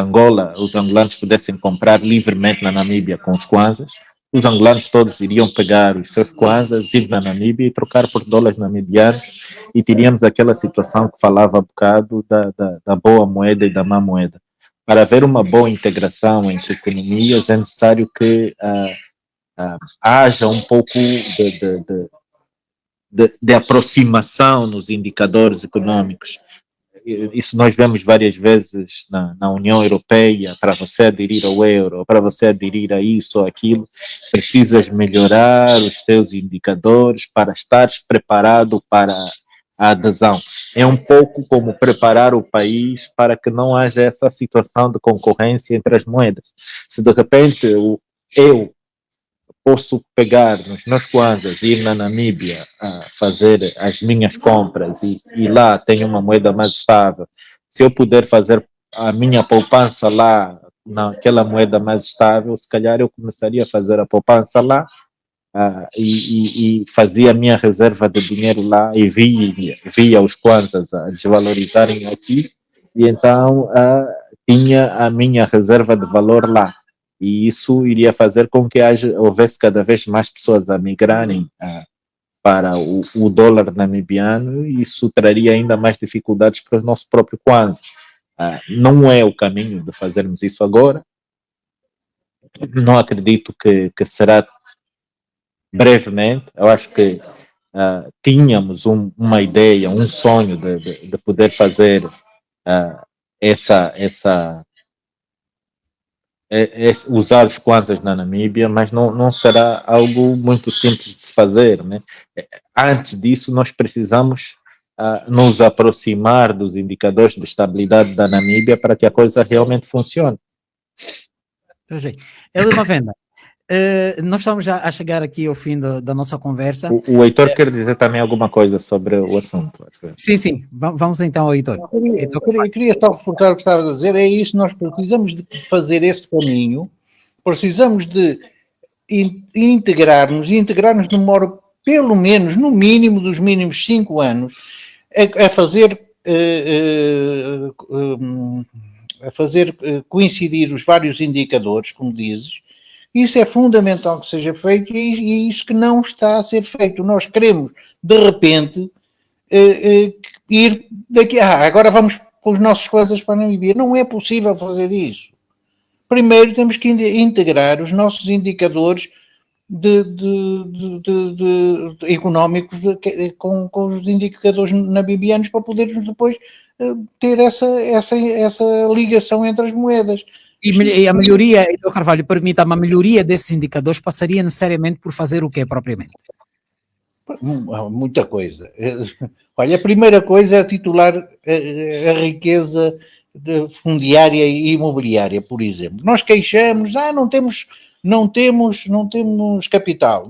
os angolanos pudessem comprar livremente na Namíbia com os Kwanzas, os angolanos todos iriam pegar os seus Kwanzas, ir na Namíbia e trocar por dólares namibianos e teríamos aquela situação que falava há bocado da boa moeda e da má moeda. Para haver uma boa integração entre economias é necessário que haja um pouco de aproximação nos indicadores econômicos. Isso nós vemos várias vezes na União Europeia. Para você aderir ao euro, para você aderir a isso ou aquilo, precisas melhorar os teus indicadores para estares preparado para a adesão. É um pouco como preparar o país para que não haja essa situação de concorrência entre as moedas. Se de repente eu posso pegar nos meus Kwanzas, ir na Namíbia a fazer as minhas compras e lá tenho uma moeda mais estável, se eu puder fazer a minha poupança lá, naquela moeda mais estável, se calhar eu começaria a fazer a poupança lá, e fazia a minha reserva de dinheiro lá e via os kwanzas a desvalorizarem aqui, e então tinha a minha reserva de valor lá. E isso iria fazer com que houvesse cada vez mais pessoas a migrarem para o dólar namibiano, e isso traria ainda mais dificuldades para o nosso próprio Kwanza. Não é o caminho de fazermos isso agora. Não acredito que será brevemente. Eu acho que tínhamos uma ideia, um sonho de poder fazer usar os kwanzas na Namíbia, mas não será algo muito simples de se fazer, né? Antes disso, nós precisamos nos aproximar dos indicadores de estabilidade da Namíbia para que a coisa realmente funcione. Perfeito. Helder Mavenda, nós estamos já a chegar aqui ao fim da nossa conversa. O Heitor quer dizer também alguma coisa sobre o assunto. Sim, vamos então ao Heitor. Eu queria só reforçar o que estava a dizer, é isso, nós precisamos de fazer esse caminho, precisamos de integrarmos demora pelo menos, no mínimo dos mínimos 5 anos, a fazer coincidir os vários indicadores, como dizes. Isso é fundamental que seja feito, e é isso que não está a ser feito. Nós queremos, de repente, ir daqui, agora vamos com os nossos coisas para a Namíbia. Não é possível fazer isso. Primeiro temos que integrar os nossos indicadores económicos com os indicadores namibianos, para podermos depois ter essa ligação entre as moedas. E a melhoria, Heitor Carvalho, permita-me, a melhoria desses indicadores passaria necessariamente por fazer o quê propriamente? Muita coisa. Olha, a primeira coisa é titular a riqueza fundiária e imobiliária, por exemplo. Nós queixamos, não temos capital.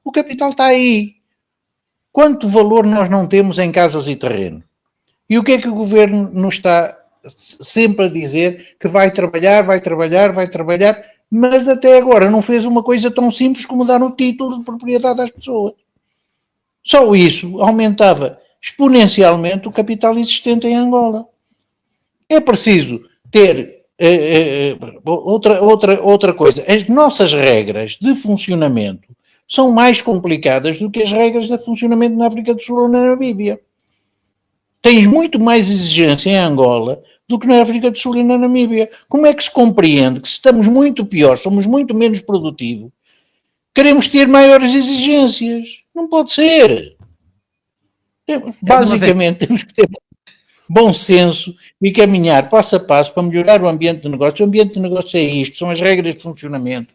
O capital está aí. Quanto valor nós não temos em casas e terreno? E o que é que o governo nos está sempre a dizer? Que vai trabalhar, mas até agora não fez uma coisa tão simples como dar o título de propriedade às pessoas. Só isso aumentava exponencialmente o capital existente em Angola. É preciso ter outra coisa. As nossas regras de funcionamento são mais complicadas do que as regras de funcionamento na África do Sul ou na Namíbia. Tens muito mais exigência em Angola do que na África do Sul e na Namíbia. Como é que se compreende que, se estamos muito pior, somos muito menos produtivos, queremos ter maiores exigências? Não pode ser. Basicamente, temos que ter bom senso e caminhar passo a passo para melhorar o ambiente de negócio. O ambiente de negócio é isto, são as regras de funcionamento,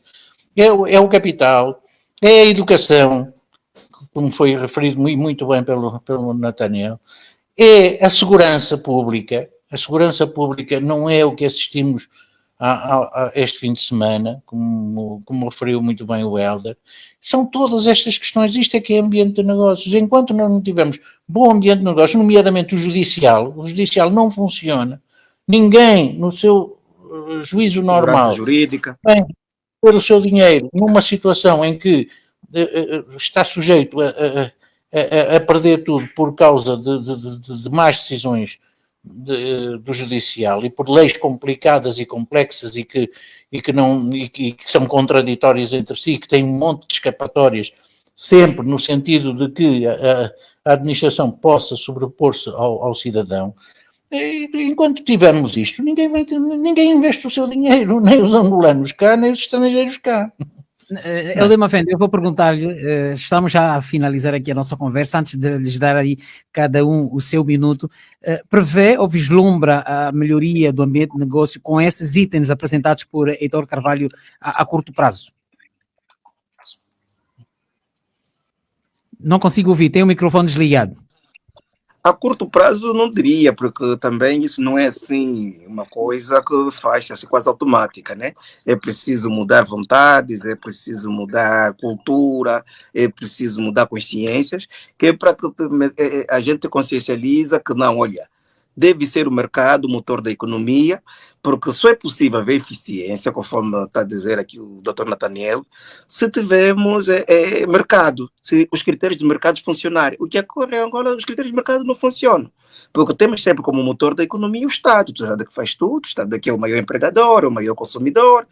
é o capital, é a educação, como foi referido muito bem pelo Nathaniel, é a segurança pública. A segurança pública não é o que assistimos a este fim de semana, como referiu muito bem o Helder. São todas estas questões. Isto é que é ambiente de negócios. Enquanto nós não tivermos bom ambiente de negócios, nomeadamente o judicial não funciona. Ninguém, no seu juízo normal, jurídica, tem ter o seu dinheiro numa situação em que está sujeito a perder tudo por causa de más decisões do judicial e por leis complicadas e complexas e que são contraditórias entre si, que têm um monte de escapatórias, sempre no sentido de que a administração possa sobrepor-se ao cidadão. Enquanto tivermos isto, ninguém investe o seu dinheiro, nem os angolanos cá, nem os estrangeiros cá. Helder Mavenda, eu vou perguntar-lhe, estamos já a finalizar aqui a nossa conversa, antes de lhes dar aí cada um o seu minuto, prevê ou vislumbra a melhoria do ambiente de negócio com esses itens apresentados por Heitor Carvalho a curto prazo? Não consigo ouvir, tem o microfone desligado. A curto prazo não diria, porque também isso não é assim uma coisa que faz assim quase automática, né? É preciso mudar vontades, é preciso mudar cultura, é preciso mudar consciências, que é para que a gente consciencializa que não, olha, deve ser o mercado o motor da economia, porque só é possível haver eficiência, conforme está a dizer aqui o Dr. Nathaniel, se tivermos mercado, se os critérios de mercado funcionarem. O que ocorre em Angola, os critérios de mercado não funcionam, porque temos sempre como motor da economia o Estado. O Estado é que faz tudo, o Estado é que é o maior empregador, o maior consumidor,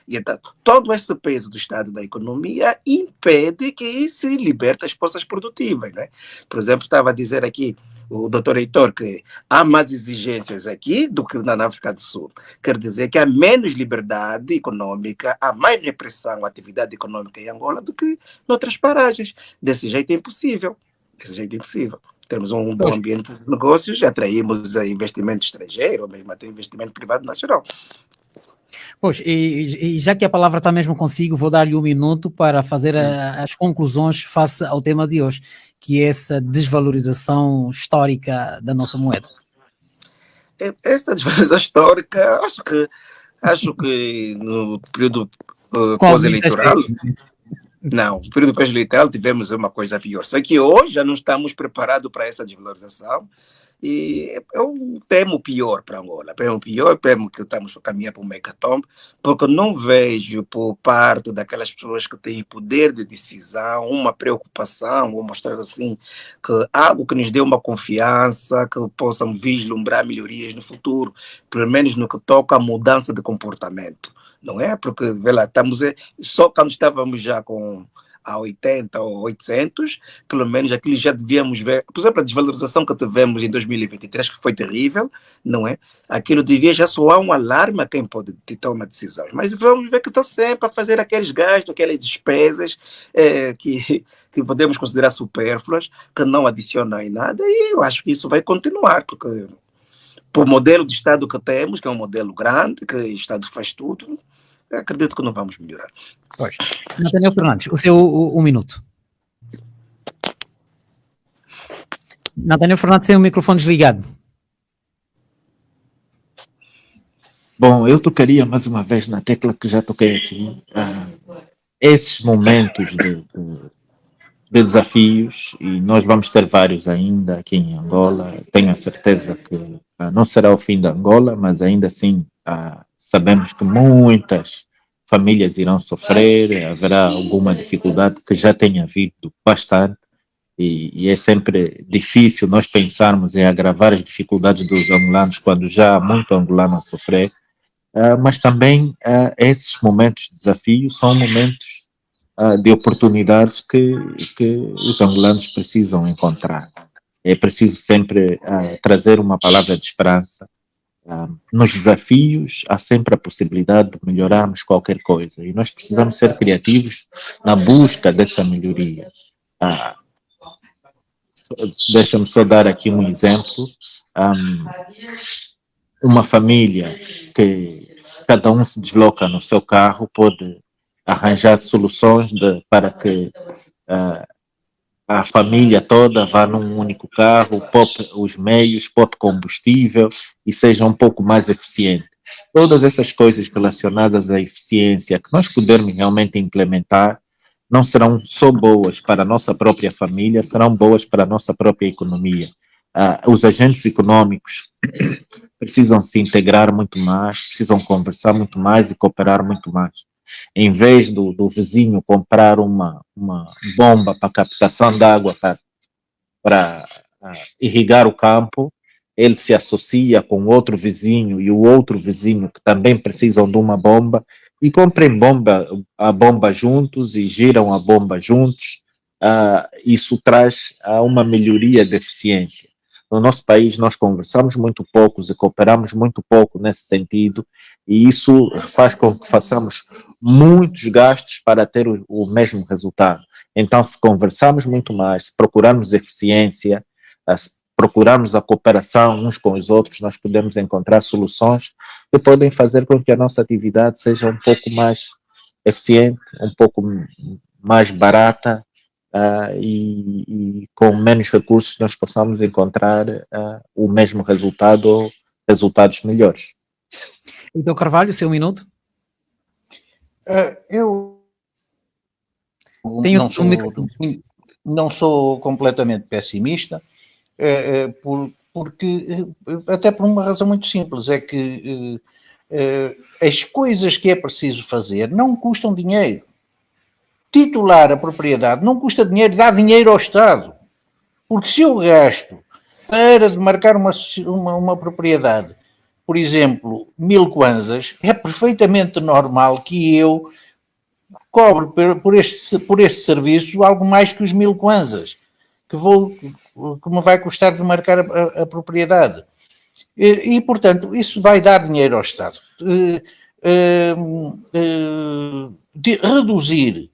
e então, todo esse peso do Estado da economia impede que se liberte as forças produtivas, né? Por exemplo, estava a dizer aqui o doutor Heitor que há mais exigências aqui do que na África do Sul. Quer dizer que há menos liberdade econômica, há mais repressão à atividade econômica em Angola do que noutras paragens. Desse jeito é impossível. Desse jeito é impossível. Temos um bom ambiente de negócios, atraímos investimento estrangeiro, ou mesmo até investimento privado nacional. Pois, e já que a palavra está mesmo consigo, vou dar-lhe um minuto para fazer as conclusões face ao tema de hoje, que é essa desvalorização histórica da nossa moeda. Essa desvalorização histórica, acho que no período pós-eleitoral, não, no período pós-eleitoral tivemos uma coisa pior. Só que hoje já não estamos preparados para essa desvalorização. E eu temo pior para Angola, temo que estamos a caminhar para um hecatombe, porque não vejo por parte daquelas pessoas que têm poder de decisão uma preocupação, ou mostrar assim, que algo que nos dê uma confiança, que possam vislumbrar melhorias no futuro, pelo menos no que toca à mudança de comportamento, não é? Porque, vê lá, só quando estávamos já a 80 ou 800, pelo menos aquilo já devíamos ver. Por exemplo, a desvalorização que tivemos em 2023, que foi terrível, não é? Aquilo devia já soar um alarme a quem pode tomar decisões. Mas vamos ver que está sempre a fazer aqueles gastos, aquelas despesas que podemos considerar supérfluas, que não adicionam em nada, e eu acho que isso vai continuar, porque por modelo de Estado que temos, que é um modelo grande, que o Estado faz tudo, acredito que não vamos melhorar. Pois. Nathaniel Fernandes, o seu um minuto. Nathaniel Fernandes tem o microfone desligado. Bom, eu tocaria mais uma vez na tecla que já toquei aqui. Esses momentos de desafios, e nós vamos ter vários ainda aqui em Angola, tenho a certeza que não será o fim da Angola, mas ainda assim sabemos que muitas famílias irão sofrer, haverá alguma dificuldade que já tenha havido bastante, e é sempre difícil nós pensarmos em agravar as dificuldades dos angolanos quando já há muito angolano a sofrer, mas também esses momentos de desafio são momentos de oportunidades que os angolanos precisam encontrar. É preciso sempre trazer uma palavra de esperança. Nos desafios há sempre a possibilidade de melhorarmos qualquer coisa, e nós precisamos ser criativos na busca dessa melhoria. Deixa-me só dar aqui um exemplo. Uma família que cada um se desloca no seu carro pode arranjar soluções para que a família toda vá num único carro, poupe os meios, poupe combustível e seja um pouco mais eficiente. Todas essas coisas relacionadas à eficiência que nós pudermos realmente implementar não serão só boas para a nossa própria família, serão boas para a nossa própria economia. Os agentes econômicos precisam se integrar muito mais, precisam conversar muito mais e cooperar muito mais. Em vez do vizinho comprar uma bomba para captação de água para irrigar o campo, ele se associa com outro vizinho e o outro vizinho que também precisam de uma bomba e comprem a bomba juntos e giram a bomba juntos. Isso traz uma melhoria de eficiência. No nosso país, nós conversamos muito pouco e cooperamos muito pouco nesse sentido, e isso faz com que façamos muitos gastos para ter o mesmo resultado. Então, se conversarmos muito mais, se procurarmos eficiência, se procurarmos a cooperação uns com os outros, nós podemos encontrar soluções que podem fazer com que a nossa atividade seja um pouco mais eficiente, um pouco mais barata, e com menos recursos nós possamos encontrar o mesmo resultado ou resultados melhores. Então, Carvalho, seu minuto. Eu não sou completamente pessimista, porque, até por uma razão muito simples, é que as coisas que é preciso fazer não custam dinheiro. Titular a propriedade não custa dinheiro, dá dinheiro ao Estado. Porque se eu gasto para demarcar uma propriedade, por exemplo, 1000 kwanzas, é perfeitamente normal que eu cobre por este serviço algo mais que os 1000 kwanzas, que me vai custar demarcar a propriedade. E, portanto, isso vai dar dinheiro ao Estado. Reduzir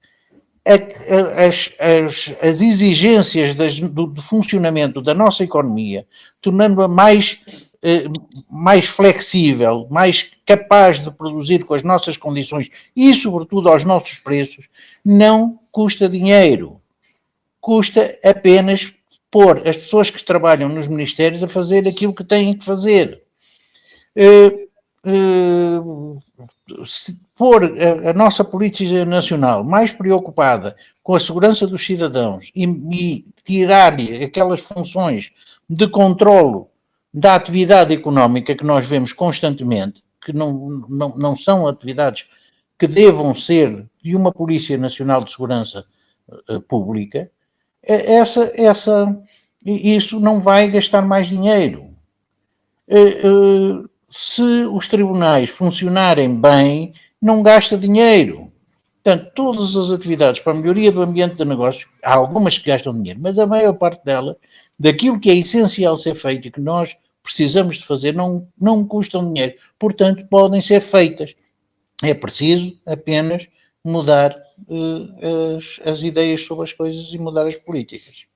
as exigências do funcionamento da nossa economia, tornando-a mais flexível, mais capaz de produzir com as nossas condições e, sobretudo, aos nossos preços, não custa dinheiro. Custa apenas pôr as pessoas que trabalham nos ministérios a fazer aquilo que têm que fazer. Se pôr a nossa política nacional mais preocupada com a segurança dos cidadãos e tirar-lhe aquelas funções de controlo da atividade económica que nós vemos constantemente, que não são atividades que devam ser de uma Polícia Nacional de Segurança Pública, isso não vai gastar mais dinheiro. Se os tribunais funcionarem bem, não gasta dinheiro. Portanto, todas as atividades para a melhoria do ambiente de negócio, há algumas que gastam dinheiro, mas a maior parte dela, daquilo que é essencial ser feito e que nós precisamos de fazer, não custam dinheiro. Portanto, podem ser feitas. É preciso apenas mudar as ideias sobre as coisas e mudar as políticas.